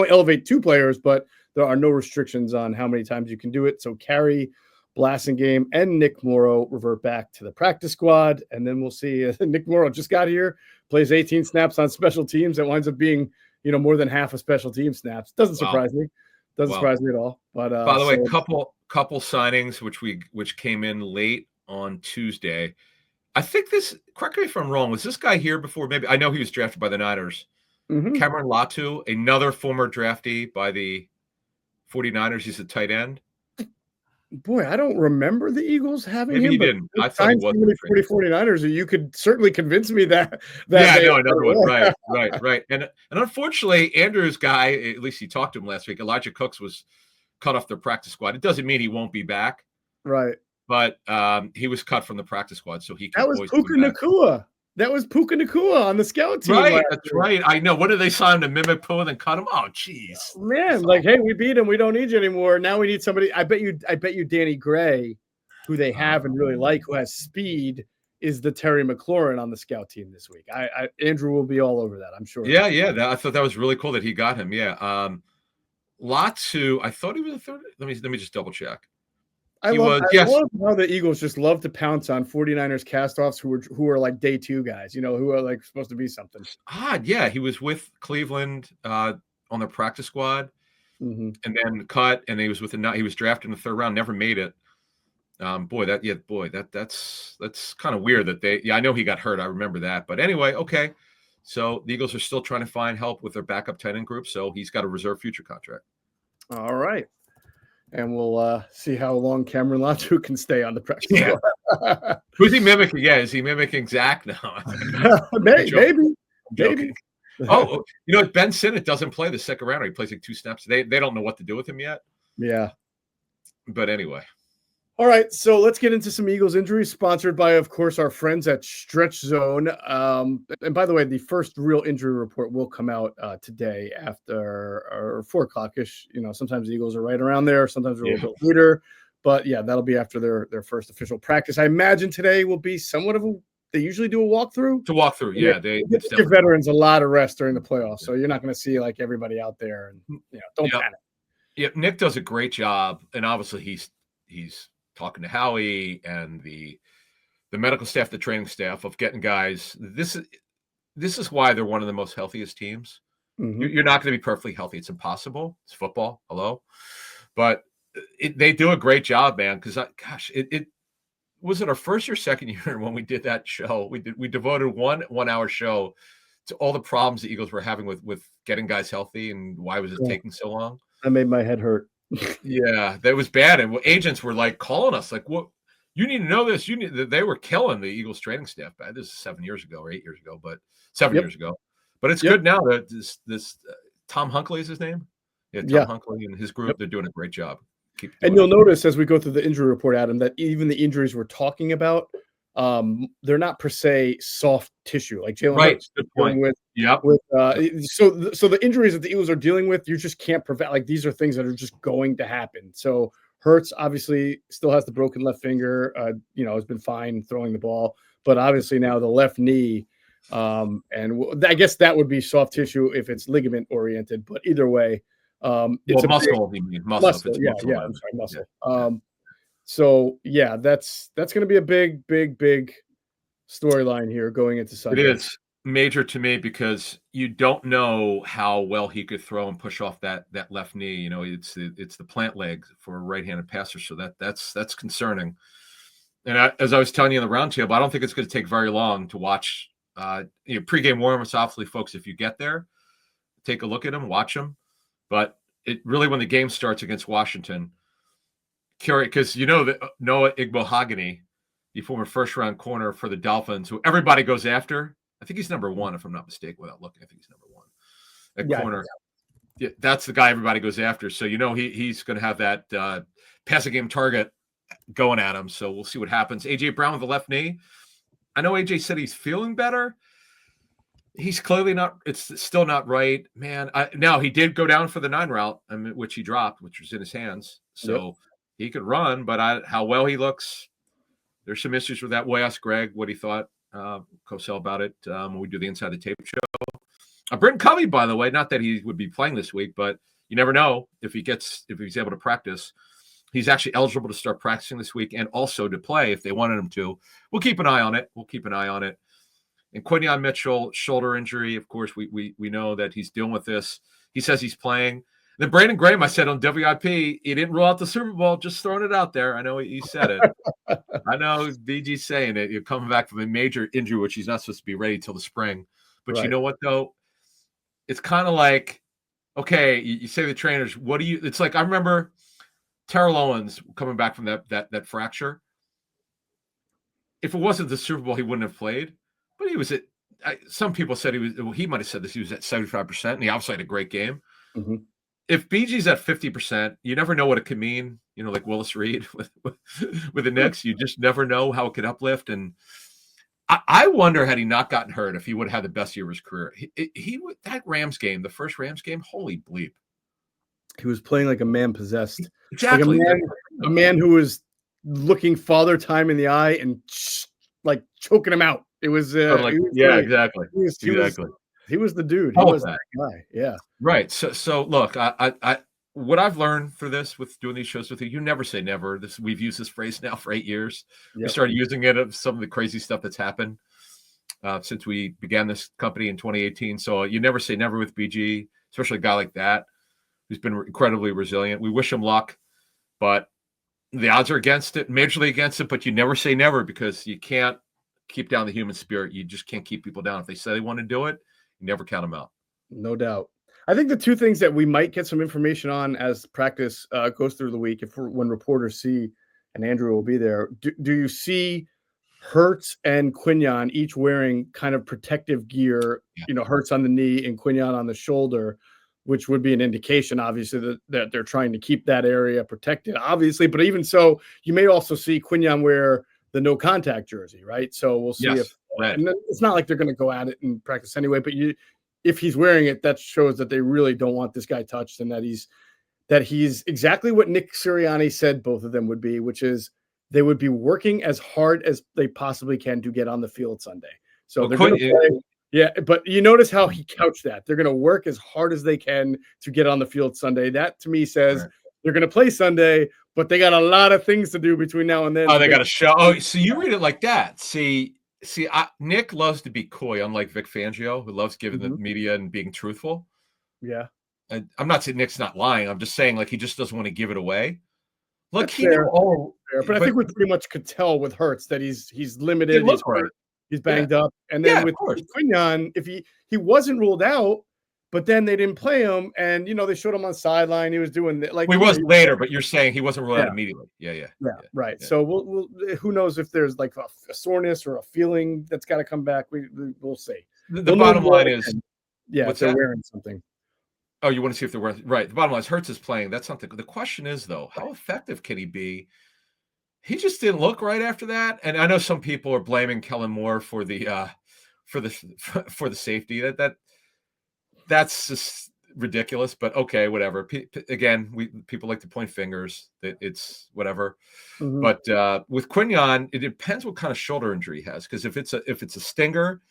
Speaker 1: elevate 2 players, but there are no restrictions on how many times you can do it. So Carey, Blasingame, and Nick Morrow revert back to the practice squad, and then we'll see. Nick Morrow just got here, plays 18 snaps on special teams. That winds up being more than half of special team snaps. Doesn't surprise me. Doesn't surprise me at all. But
Speaker 2: by the way, couple signings which came in late on Tuesday. I think this, correct me if I'm wrong, was this guy here before? Maybe I know he was drafted by the Niners. Cameron Latu, another former draftee by the 49ers. He's a tight end.
Speaker 1: Boy, I don't remember the Eagles having
Speaker 2: Maybe
Speaker 1: him,
Speaker 2: he
Speaker 1: but
Speaker 2: didn't. I thought he was.
Speaker 1: 49ers, or you could certainly convince me that
Speaker 2: Yeah,
Speaker 1: they
Speaker 2: no, another one. Right. And unfortunately, Andrew's guy, at least he talked to him last week, Elijah Cooks was cut off their practice squad. It doesn't mean he won't be back,
Speaker 1: Right.
Speaker 2: but he was cut from the practice squad, so he can
Speaker 1: That was
Speaker 2: always
Speaker 1: Puka
Speaker 2: come back.
Speaker 1: Nacua. That was Puka Nacua on the scout team.
Speaker 2: Right, that's right. I know. What did they sign him to mimic Pooh and then cut him? Oh, jeez.
Speaker 1: Man, like, hey, we beat him. We don't need you anymore. Now we need somebody. I bet you Danny Gray, who they have and really like, who has speed, is the Terry McLaurin on the scout team this week. Andrew will be all over that, I'm sure.
Speaker 2: Yeah. I thought that was really cool that he got him. Yeah. Latu, I thought he was a third. Let me just double check.
Speaker 1: I love how the Eagles just love to pounce on 49ers castoffs who are like day two guys, who are like supposed to be something.
Speaker 2: Odd, yeah. He was with Cleveland on their practice squad, and then cut, and he was drafted in the third round, never made it. That's kind of weird that I know he got hurt. I remember that, but anyway, okay. So the Eagles are still trying to find help with their backup tight end group. So he's got a reserve future contract.
Speaker 1: All right. And we'll see how long Cameron Latu can stay on the practice.
Speaker 2: Yeah. Who's he mimicking? Yeah, is he mimicking Zach? No.
Speaker 1: Maybe.
Speaker 2: Oh, Ben Sinnott doesn't play the second round. He plays like 2 snaps. They don't know what to do with him yet.
Speaker 1: Yeah.
Speaker 2: But anyway.
Speaker 1: All right, so let's get into some Eagles injuries, sponsored by, of course, our friends at Stretch Zone. And by the way, the first real injury report will come out today after 4 o'clock-ish. Sometimes the Eagles are right around there. Sometimes they're a little bit later. But, yeah, that'll be after their first official practice. I imagine today will be somewhat of they usually do a walkthrough.
Speaker 2: To walk through, yeah.
Speaker 1: They give veterans a lot of rest during the playoffs, so you're not going to see, like, everybody out there. And, don't panic.
Speaker 2: Yeah, Nick does a great job, and obviously he's talking to Howie and the medical staff, the training staff, of getting guys. This is why they're one of the most healthiest teams. Mm-hmm. You're not going to be perfectly healthy. It's impossible. It's football. Hello. But they do a great job, man. Because, it was it our first or second year when we did that show. We devoted one hour show to all the problems the Eagles were having with getting guys healthy and why was it taking so long.
Speaker 1: That made my head hurt.
Speaker 2: Yeah, that was bad. And agents were like calling us, like, "What? You need to know this." They were killing the Eagles training staff. This is 7 years ago or 8 years ago, but 7 years ago. But it's good now that this Tom Hunkley is his name. Yeah, Tom Hunkley and his group, they're doing a great job.
Speaker 1: And you'll notice as we go through the injury report, Adam, that even the injuries we're talking about, they're not per se soft tissue like JalenHurts dealing with. So the injuries that the Eagles are dealing with, you just can't prevent. Like, these are things that are just going to happen. So Hurts obviously still has the broken left finger. Has been fine throwing the ball, but obviously now the left knee. And I guess that would be soft tissue if it's ligament oriented. But either way, it's
Speaker 2: muscle.
Speaker 1: Muscle. Yeah. I'm sorry, muscle. Yeah. So yeah, that's going to be a big storyline here going into Sunday.
Speaker 2: It is major to me because you don't know how well he could throw and push off that left knee. It's the plant leg for a right-handed passer, so that's concerning. And as I was telling you in the roundtable, I don't think it's going to take very long to watch. Pregame warm-ups, obviously, folks. If you get there, take a look at them, watch them. But it really, when the game starts against Washington, because that Noah Igbohagany, the former first-round corner for the Dolphins, who everybody goes after. I think he's number 1, if I'm not mistaken. Without looking, I think he's number 1 at corner. Yeah, that's the guy everybody goes after. So he's going to have that passing game target going at him. So we'll see what happens. AJ Brown with the left knee. I know AJ said he's feeling better. He's clearly not. It's still not right, man. Now he did go down for the 9 route, which he dropped, which was in his hands. So he could run, but how well he looks, there's some issues with that. We'll ask Greg what he thought, Cosell, about it when we do the Inside the Tape show. Britton Covey, by the way, not that he would be playing this week, but you never know if he's able to practice. He's actually eligible to start practicing this week and also to play if they wanted him to. We'll keep an eye on it. And Quinyon Mitchell, shoulder injury. Of course, we know that he's dealing with this. He says he's playing. And then Brandon Graham, I said on WIP, he didn't rule out the Super Bowl, just throwing it out there. I know he said it. I know BG's saying it. You're coming back from a major injury, which he's not supposed to be ready till the spring. But You know what, though? It's kind of like, okay, you say to the trainers, what do you – it's like I remember Terrell Owens coming back from that fracture. If it wasn't the Super Bowl, he wouldn't have played. But he was at. Some people said he was. Well, he might have said this. He was at 75%, and he obviously had a great game.
Speaker 1: Mm-hmm.
Speaker 2: If BG's at 50%, you never know what it could mean. Like Willis Reed with the Knicks, you just never know how it could uplift. And I wonder, had he not gotten hurt, if he would have had the best year of his career. He that Rams game, the first Rams game, holy bleep.
Speaker 1: He was playing like a man possessed.
Speaker 2: Exactly.
Speaker 1: Like a man who was looking Father Time in the eye and like choking him out. It was
Speaker 2: exactly.
Speaker 1: He was the dude. He was that guy. Yeah.
Speaker 2: Right. So look, I what I've learned for this with doing these shows with you never say never. We've used this phrase now for 8 years. Yep. We started using it of some of the crazy stuff that's happened since we began this company in 2018. So you never say never with BG, especially a guy like that who's been incredibly resilient. We wish him luck, but the odds are against it, majorly against it. But you never say never, because you can't keep down the human spirit. You just can't keep people down. If they say they want to do it, you never count them out.
Speaker 1: No doubt. I think the two things that we might get some information on as practice goes through the week, when reporters see, and Andrew will be there, do you see Hurts and Quinyon each wearing kind of protective gear, Hurts on the knee and Quinyon on the shoulder, which would be an indication, obviously, that they're trying to keep that area protected, obviously. But even so, you may also see Quinyon wear the no contact jersey, right? So we'll see and it's not like they're going to go at it in practice anyway, but if he's wearing it, that shows that they really don't want this guy touched, and that he's exactly what Nick Sirianni said both of them would be, which is they would be working as hard as they possibly can to get on the field Sunday. So they're going to play. Yeah, but you notice how he couched that. They're going to work as hard as they can to get on the field Sunday. That, to me, says they're going to play Sunday, but they got a lot of things to do between now and then.
Speaker 2: Oh, they got to show. Oh, so you read it like that. See, Nick loves to be coy, unlike Vic Fangio, who loves giving the media and being truthful.
Speaker 1: Yeah.
Speaker 2: And I'm not saying Nick's not lying. I'm just saying, like, he just doesn't want to give it away. Look,
Speaker 1: but I think we pretty much could tell with Hurts that he's limited. He's hurt. He's banged up. And then with Quinyon, if he wasn't ruled out, but then they didn't play him, and they showed him on the sideline. He was doing
Speaker 2: he was later, but you're saying he wasn't ruled out immediately. Yeah,
Speaker 1: right. Yeah. So we'll who knows if there's like a soreness or a feeling that's got to come back. We'll see.
Speaker 2: The bottom line is,
Speaker 1: if they're wearing something.
Speaker 2: Oh, you want to see if they're wearing right. The bottom line is Hurts is playing. That's something. The question is, though, how effective can he be? He just didn't look right after that. And I know some people are blaming Kellen Moore for the safety. That's just ridiculous. But okay, whatever. Again, people like to point fingers. It's whatever. Mm-hmm. But with Quinyon, it depends what kind of shoulder injury he has. Because if it's a stinger,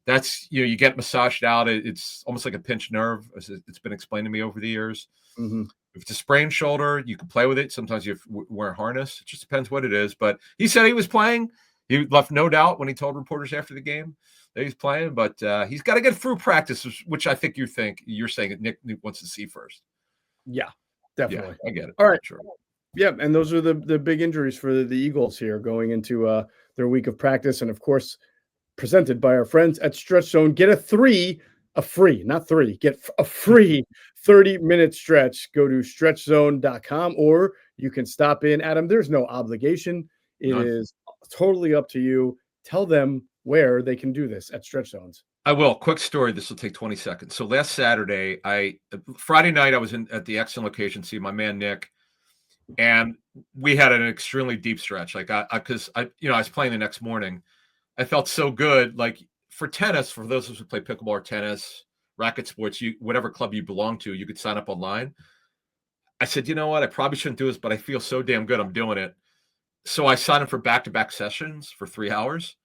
Speaker 2: that's you get massaged out. It's almost like a pinched nerve, as it's been explained to me over the years. Mm-hmm. If it's a sprained shoulder, you can play with it. Sometimes you wear a harness. It just depends what it is. But he said he was playing. He left no doubt when he told reporters after the game that he's playing. But he's got to get through practice, which I think you're saying that Nick wants to see first.
Speaker 1: Yeah, definitely.
Speaker 2: Yeah, I get it.
Speaker 1: All right.
Speaker 2: Sure.
Speaker 1: Yeah, and those are the big injuries for the Eagles here going into their week of practice. And, of course, presented by our friends at Stretch Zone. Get a free 30-minute stretch. Go to stretchzone.com, or you can stop in. Adam, there's no obligation. It is totally up to you. Tell them where they can do this at Stretch Zones.
Speaker 2: I will. Quick story. This will take 20 seconds. So last Saturday, Friday night, I was at the Exxon location, see my man Nick, and we had an extremely deep stretch. Like because I was playing the next morning. I felt so good. Like for tennis, for those of us who play pickleball or tennis, racket sports, whatever club you belong to, you could sign up online. I said, you know what? I probably shouldn't do this, but I feel so damn good. I'm doing it. So I signed up for back-to-back sessions for 3 hours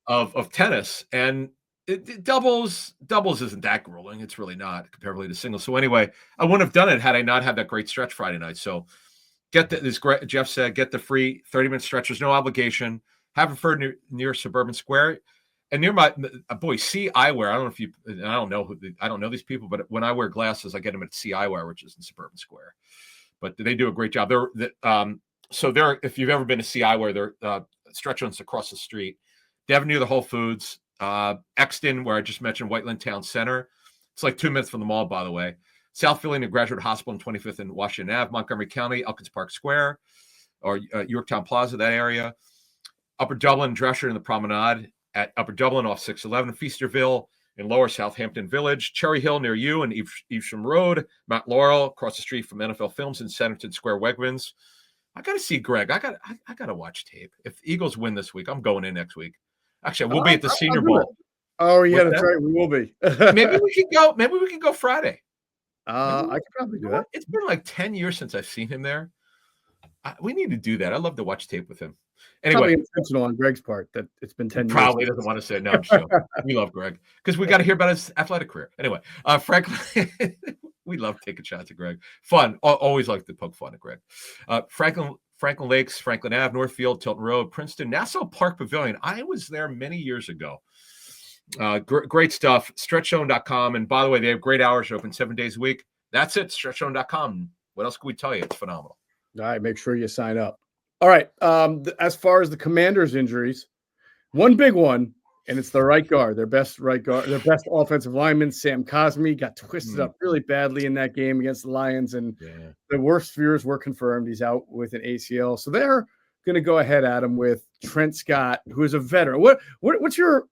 Speaker 2: of tennis. And it doubles isn't that grueling. It's really not comparably to singles. So anyway, I wouldn't have done it had I not had that great stretch Friday night. So Geoff said, get the free 30-minute stretch. There's no obligation. Have it for near Suburban Square. And near my boy, C Eyewear. I don't know if I don't know these people, but when I wear glasses, I get them at C Eyewear, which is in Suburban Square. But they do a great job. If you've ever been to C Eyewear, they're Stretch Zones across the street. They have near the Whole Foods. Exton, where I just mentioned, Whiteland Town Center. It's like 2 minutes from the mall, by the way. South Philly New Graduate Hospital in 25th and Washington Ave, Montgomery County, Elkins Park Square, or Yorktown Plaza, that area. Upper Dublin, Dresher in the Promenade at Upper Dublin off 611, Feasterville in Lower Southampton Village, Cherry Hill near you and Evesham Road, Mount Laurel across the street from NFL Films in Centerton Square, Wegmans. I got to see Greg. I got to watch tape. If the Eagles win this week, I'm going in next week. Actually, we'll be at the Senior Bowl.
Speaker 1: Oh yeah, that's right. We will be.
Speaker 2: Maybe we can go. Maybe we can go Friday.
Speaker 1: I could probably do that.
Speaker 2: It's been like 10 years since I've seen him there. We need to do that. I'd love to watch tape with him. Anyway,
Speaker 1: probably intentional on Greg's part that it's been 10 years.
Speaker 2: Probably doesn't want to say it. No, I'm sure. We love Greg because we got to hear about his athletic career. Anyway, Franklin, we love taking shots at Greg. Fun. Always like to poke fun at Greg. Franklin Lakes, Franklin Ave, Northfield, Tilton Road, Princeton, Nassau Park Pavilion. I was there many years ago. Great stuff. StretchZone.com. And by the way, they have great hours. They're open 7 days a week. That's it. StretchZone.com. What else can we tell you? It's phenomenal.
Speaker 1: All right. Make sure you sign up. All right. As far as the Commanders' injuries, one big one, and it's the right guard, their best right guard, their best offensive lineman, Sam Cosmi, got twisted up really badly in that game against the Lions, and the worst fears were confirmed. He's out with an ACL. So they're going to go ahead at him with Trent Scott, who is a veteran. What's your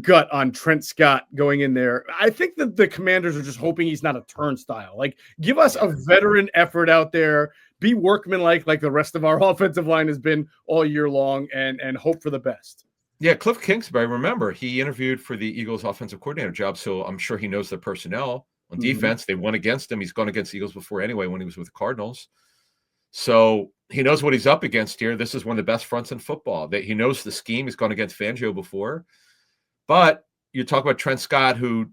Speaker 1: gut on Trent Scott going in there? I think that the Commanders are just hoping he's not a turnstile. Like, give us a veteran effort out there. Be workmanlike like the rest of our offensive line has been all year long, and hope for the best.
Speaker 2: Yeah, Cliff Kingsbury, remember, he interviewed for the Eagles offensive coordinator job, so I'm sure he knows the personnel on defense. They won against him. He's gone against the Eagles before anyway when he was with the Cardinals. So he knows what he's up against here. This is one of the best fronts in football. He knows the scheme. He's gone against Fangio before. But you talk about Trent Scott, who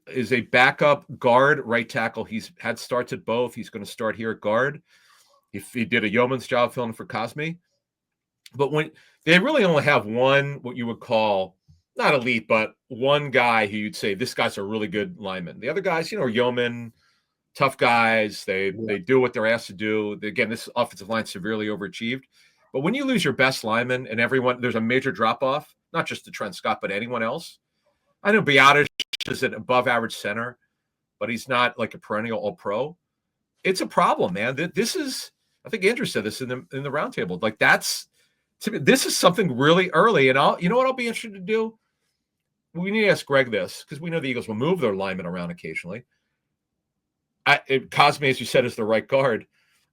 Speaker 2: is a backup guard, right tackle. He's had starts at both. He's going to start here at guard. He did a yeoman's job filling for Cosmi. But when they really only have one, what you would call, not elite, but one guy who you'd say, this guy's a really good lineman. The other guys, are yeoman, tough guys. They do what they're asked to do. Again, this offensive line severely overachieved. But when you lose your best lineman and there's a major drop-off, not just to Trent Scott, but anyone else. I know Biotis is an above-average center, but he's not like a perennial all-pro. It's a problem, man. This is, I think Andrew said this in the roundtable. Like, this is something really early. And you know what I'll be interested to do? We need to ask Greg this, because we know the Eagles will move their linemen around occasionally. Cosmi, as you said, is the right guard.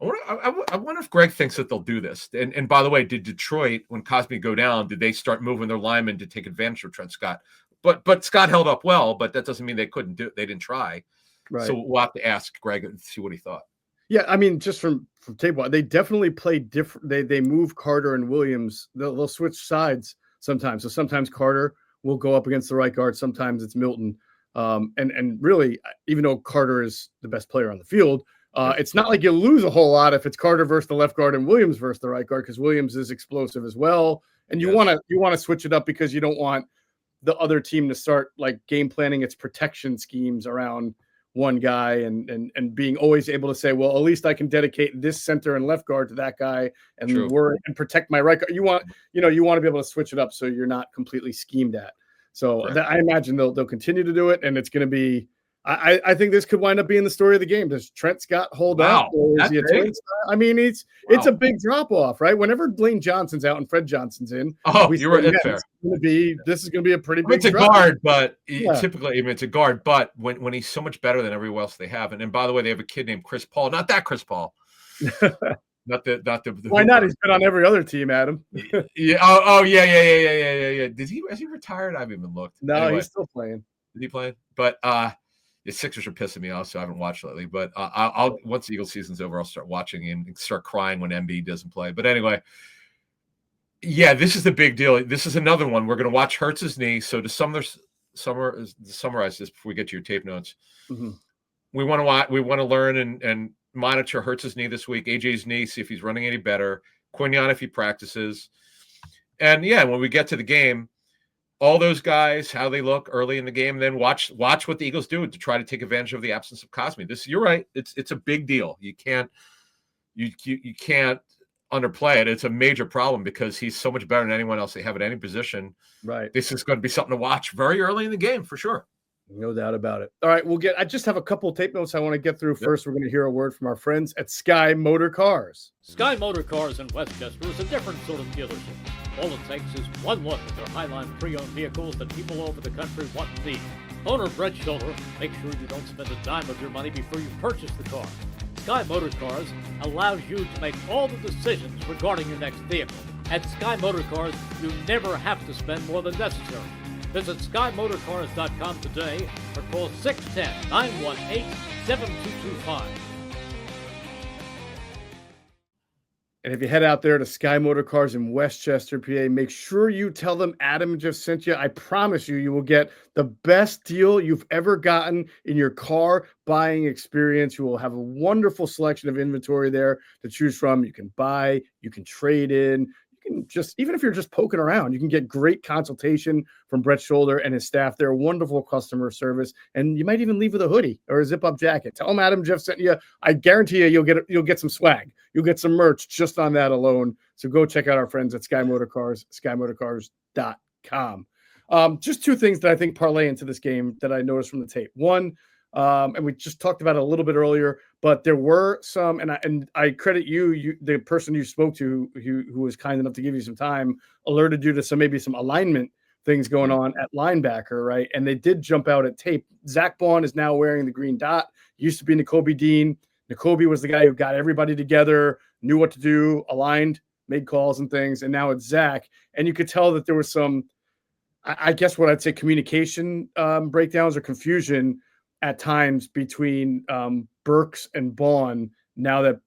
Speaker 2: I wonder if Greg thinks that they'll do this. And by the way, did Detroit, when Cosmi go down, did they start moving their linemen to take advantage of Trent Scott? But Scott held up well, but that doesn't mean they couldn't do it. They didn't try. Right. So we'll have to ask Greg and see what he thought.
Speaker 1: Yeah, I mean, just from table, they definitely play different. They move Carter and Williams. They'll switch sides sometimes. So sometimes Carter will go up against the right guard. Sometimes it's Milton. And really, even though Carter is the best player on the field, it's not like you lose a whole lot if it's Carter versus the left guard and Williams versus the right guard, because Williams is explosive as well. And you want to switch it up because you don't want the other team to start like game planning its protection schemes around one guy and being always able to say, well, at least I can dedicate this center and left guard to that guy and protect my right guard. You want to be able to switch it up so you're not completely schemed at. So I imagine they'll continue to do it, and it's going to be. I think this could wind up being the story of the game. Does Trent Scott hold up? Or is he a turnstile? I mean, it's a big drop off, right? Whenever Lane Johnson's out and Fred Johnson's in,
Speaker 2: you're right. Fair.
Speaker 1: This is going to be a pretty big.
Speaker 2: It's a guard, but typically, it's a guard. But when he's so much better than everyone else they have, and by the way, they have a kid named Chris Paul, not that Chris Paul. Not the
Speaker 1: Why not? He's been on every other team, Adam.
Speaker 2: Yeah. Oh, yeah. Has he retired? I haven't even looked.
Speaker 1: No, anyway, he's still playing.
Speaker 2: Is he playing? But the Sixers are pissing me off, so I haven't watched lately. But I'll once the Eagles season's over, I'll start watching and start crying when Embiid doesn't play. But anyway, yeah, this is the big deal. This is another one. We're going to watch Hurts' knee. So to summarize this before we get to your tape notes, we want to learn and monitor Hurts' knee this week, AJ's knee, see if he's running any better, Quinion if he practices. And yeah, when we get to the game, all those guys, how they look early in the game, and then watch what the Eagles do to try to take advantage of the absence of Cosmi. You're right. It's a big deal. You can't underplay it. It's a major problem because he's so much better than anyone else they have at any position.
Speaker 1: Right.
Speaker 2: This is going to be something to watch very early in the game for sure.
Speaker 1: No doubt about it. All right, I just have a couple of tape notes I want to get through. First, we're going to hear a word from our friends at Sky Motor Cars.
Speaker 3: Sky Motor Cars in Westchester is a different sort of dealership. All it takes is one look at their Highline pre-owned vehicles that people all over the country want and need. Owner Brett Schiller, make sure you don't spend a dime of your money before you purchase the car. Sky Motor Cars allows you to make all the decisions regarding your next vehicle. At Sky Motor Cars, you never have to spend more than necessary. Visit SkyMotorCars.com today or call 610-918-7225.
Speaker 1: And if you head out there to Sky Motor Cars in Westchester, PA, make sure you tell them Adam just sent you. I promise you, you will get the best deal you've ever gotten in your car buying experience. You will have a wonderful selection of inventory there to choose from. You can buy, you can trade in. Can just, even if you're just poking around, you can get great consultation from Brett Shoulder and his staff. They're wonderful customer service, and you might even leave with a hoodie or a zip-up jacket. Tell them Adam Geoff sent you. I guarantee you, you'll get some swag. You'll get some merch just on that alone. So go check out our friends at Sky Motor Cars, SkyMotorCars.com. Just two things that I think parlay into this game that I noticed from the tape. One, and we just talked about it a little bit earlier, but there were some, and I credit you, the person you spoke to, who was kind enough to give you some time, alerted you to maybe some alignment things going on at linebacker, right? And they did jump out at tape. Zach Baun is now wearing the green dot. Used to be N'Kobe Dean. N'Kobe was the guy who got everybody together, knew what to do, aligned, made calls and things, and now it's Zach. And you could tell that there was some, I guess what I'd say, communication breakdowns or confusion at times between Burks and Baun, now that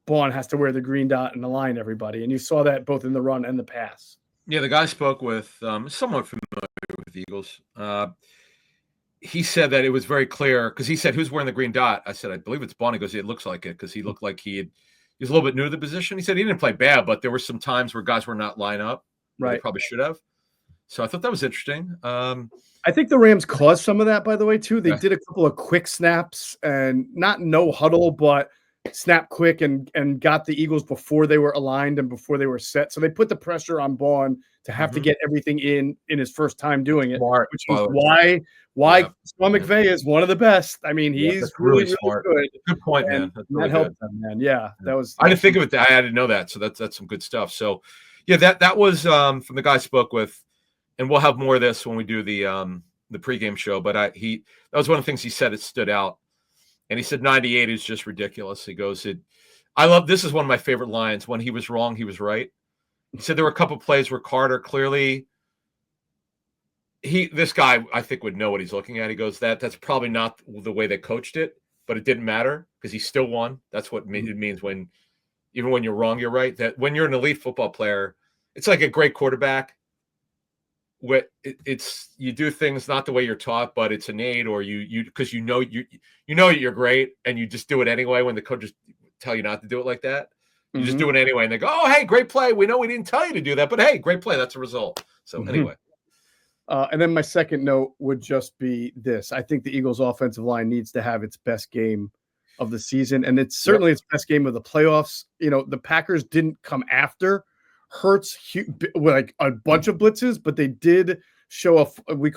Speaker 1: Baun has to wear the green dot and align everybody. And you saw that both in the run and the pass.
Speaker 2: Yeah, the guy spoke with somewhat familiar with the Eagles. He said that it was very clear because he said, "Who's wearing the green dot?" I said, "I believe it's Baun." He goes, "It looks like it," because he looked like he was a little bit new to the position. He said he didn't play bad, but there were some times where guys were not line up. Right. They probably should have. So I thought that was interesting.
Speaker 1: I think the Rams caused some of that, by the way, too. They did a couple of quick snaps and not no huddle, but snap quick and got the Eagles before they were aligned and before they were set. So they put the pressure on Baun to have to get everything in his first time doing it, which is why Sean McVay is one of the best. I mean, he's really smart. Really good.
Speaker 2: Good point, man. That's really
Speaker 1: that helped them, man. Yeah, that was.
Speaker 2: I didn't think of it. I didn't know that. So that's some good stuff. So yeah, that was from the guy I spoke with. And we'll have more of this when we do the pregame show. But that was one of the things he said. It stood out, and he said 98 is just ridiculous. He goes, this is one of my favorite lines. When he was wrong, he was right. He said there were a couple of plays where Carter clearly this guy I think would know what he's looking at. He goes, that's probably not the way they coached it, but it didn't matter because he still won. That's what it means even when you're wrong, you're right. That when you're an elite football player, it's like a great quarterback. It's you do things not the way you're taught, but it's innate, or you because you know you're great and you just do it anyway when the coaches tell you not to do it like that. You just do it anyway, and they go, "Oh, hey, great play. We know we didn't tell you to do that, but hey, great play. That's a result." So anyway.
Speaker 1: And then my second note would just be this. I think the Eagles offensive line needs to have its best game of the season, and it's certainly its best game of the playoffs. You know, the Packers didn't come after Hurts like a bunch of blitzes, but they did show we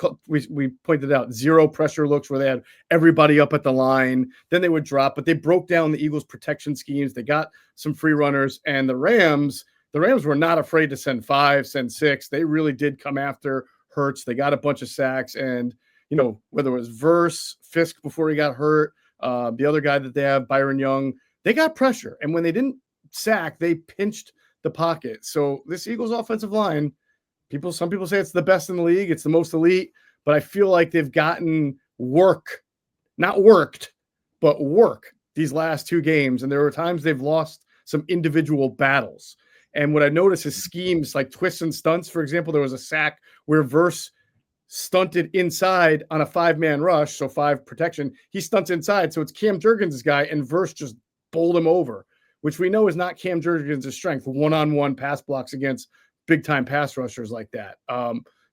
Speaker 1: pointed out 0 pressure looks where they had everybody up at the line. Then they would drop, but they broke down the Eagles' protection schemes. They got some free runners, and the Rams were not afraid to send 5, send 6. They really did come after Hurts. They got a bunch of sacks, and whether it was Verse, Fisk before he got hurt, the other guy that they have, Byron Young, they got pressure, and when they didn't sack, they pinched the pocket. So this Eagles offensive line, some people say it's the best in the league. It's the most elite, but I feel like they've gotten not worked, but work these last 2 games. And there were times they've lost some individual battles. And what I noticed is schemes like twists and stunts. For example, there was a sack where Verse stunted inside on a 5-man rush. So 5 protection, he stunts inside. So it's Cam Jurgens' guy, and Verse just bowled him over, which we know is not Cam Jurgens' strength, one-on-one pass blocks against big-time pass rushers like that.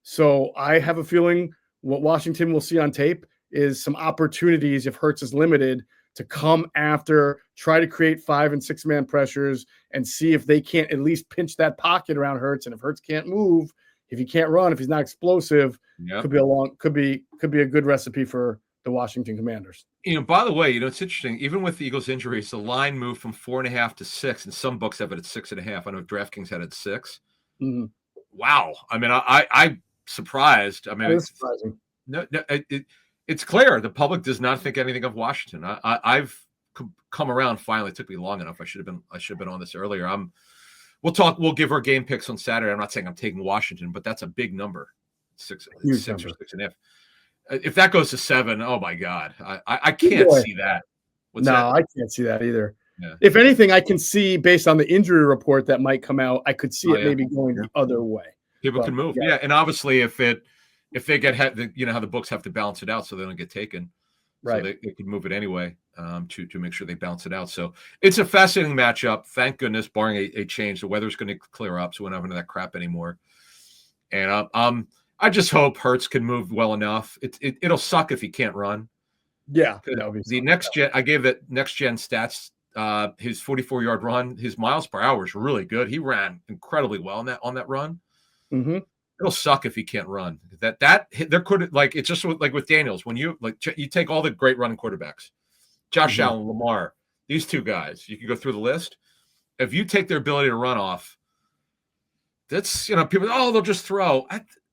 Speaker 1: So I have a feeling what Washington will see on tape is some opportunities, if Hurts is limited, to come after, try to create 5- and 6-man pressures and see if they can't at least pinch that pocket around Hurts. And if Hurts can't move, if he can't run, if he's not explosive,
Speaker 2: Yeah.
Speaker 1: could be a good recipe for the Washington Commanders.
Speaker 2: By the way, it's interesting. Even with the Eagles injuries, the line moved from 4.5 to 6, and some books have it at 6.5. I know DraftKings had it at 6.
Speaker 1: Mm-hmm.
Speaker 2: Wow. I mean, I'm surprised. I mean,
Speaker 1: That is surprising.
Speaker 2: No, it's clear the public does not think anything of Washington. I've come around finally. It took me long enough. I should have been on this earlier. We'll give our game picks on Saturday. I'm not saying I'm taking Washington, but that's a big number. 6 or 6.5. If that goes to 7, oh my God, I can't see that.
Speaker 1: I can't see that either.
Speaker 2: Yeah.
Speaker 1: If anything, I can see based on the injury report that might come out, I could see it maybe going the other way.
Speaker 2: People can move, and obviously if they get how the books have to balance it out so they don't get taken,
Speaker 1: right?
Speaker 2: So they could move it anyway to make sure they balance it out. So it's a fascinating matchup. Thank goodness, barring a change, the weather's going to clear up, so we don't have any of that crap anymore. And I just hope Hurts can move well enough. It'll suck if he can't run.
Speaker 1: Yeah,
Speaker 2: the next gen. I gave that next gen stats. His 44-yard run, his miles per hour is really good. He ran incredibly well on that run.
Speaker 1: Mm-hmm.
Speaker 2: It'll suck if he can't run. There could it's just like with Daniels when you take all the great running quarterbacks, Josh Allen, Lamar, these two guys. You can go through the list. If you take their ability to run off, that's people. Oh, they'll just throw.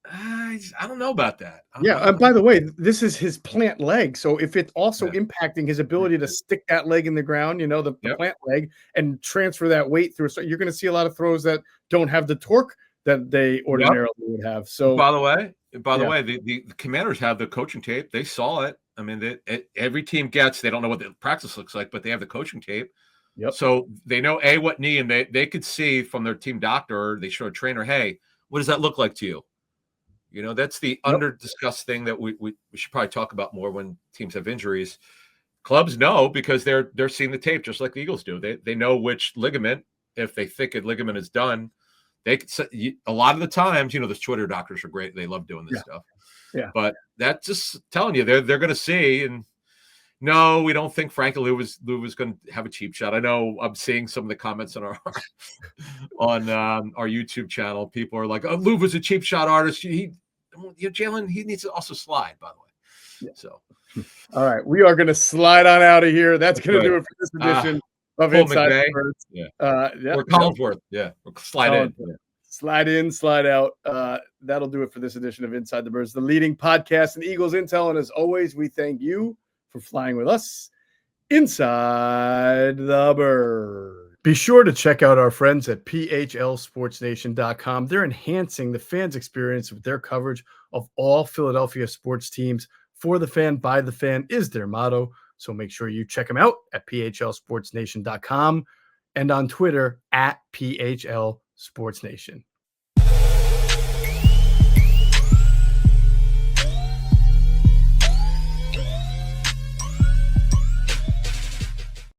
Speaker 2: I don't know about that.
Speaker 1: And by the way, this is his plant leg. So if it's also impacting his ability to stick that leg in the ground, the plant leg, and transfer that weight through, so you're going to see a lot of throws that don't have the torque that they ordinarily would have. So
Speaker 2: by the way, the Commanders have the coaching tape. They saw it. I mean, every team gets. They don't know what the practice looks like, but they have the coaching tape.
Speaker 1: Yep.
Speaker 2: So they know what knee, and they could see from their team doctor. Or they show a trainer, hey, what does that look like to you? That's the under-discussed thing that we should probably talk about more when teams have injuries. Clubs know because they're seeing the tape just like the Eagles do. They know which ligament, if they think a ligament is done, they could a lot of the times, those Twitter doctors are great. They love doing this stuff.
Speaker 1: Yeah.
Speaker 2: But that's just telling you they're going to see. And no, we don't think Frank Lou was going to have a cheap shot. I know I'm seeing some of the comments on our YouTube channel. People are like, "Oh, Lou was a cheap shot artist." Jalen, he needs to also slide, by the way. Yeah. So,
Speaker 1: all right, we are going to slide on out of here. That's going to do it for this edition of Inside the Birds.
Speaker 2: Or Collinsworth. Slide in. Yeah.
Speaker 1: Slide in, slide out. That'll do it for this edition of Inside the Birds, the leading podcast in Eagles intel. And as always, we thank you for flying with us inside the bird. Be sure to check out our friends at PHLSportsNation.com. They're enhancing the fans' experience with their coverage of all Philadelphia sports teams. For the fan, by the fan is their motto. So make sure you check them out at PHLSportsNation.com and on Twitter at PHLSportsNation.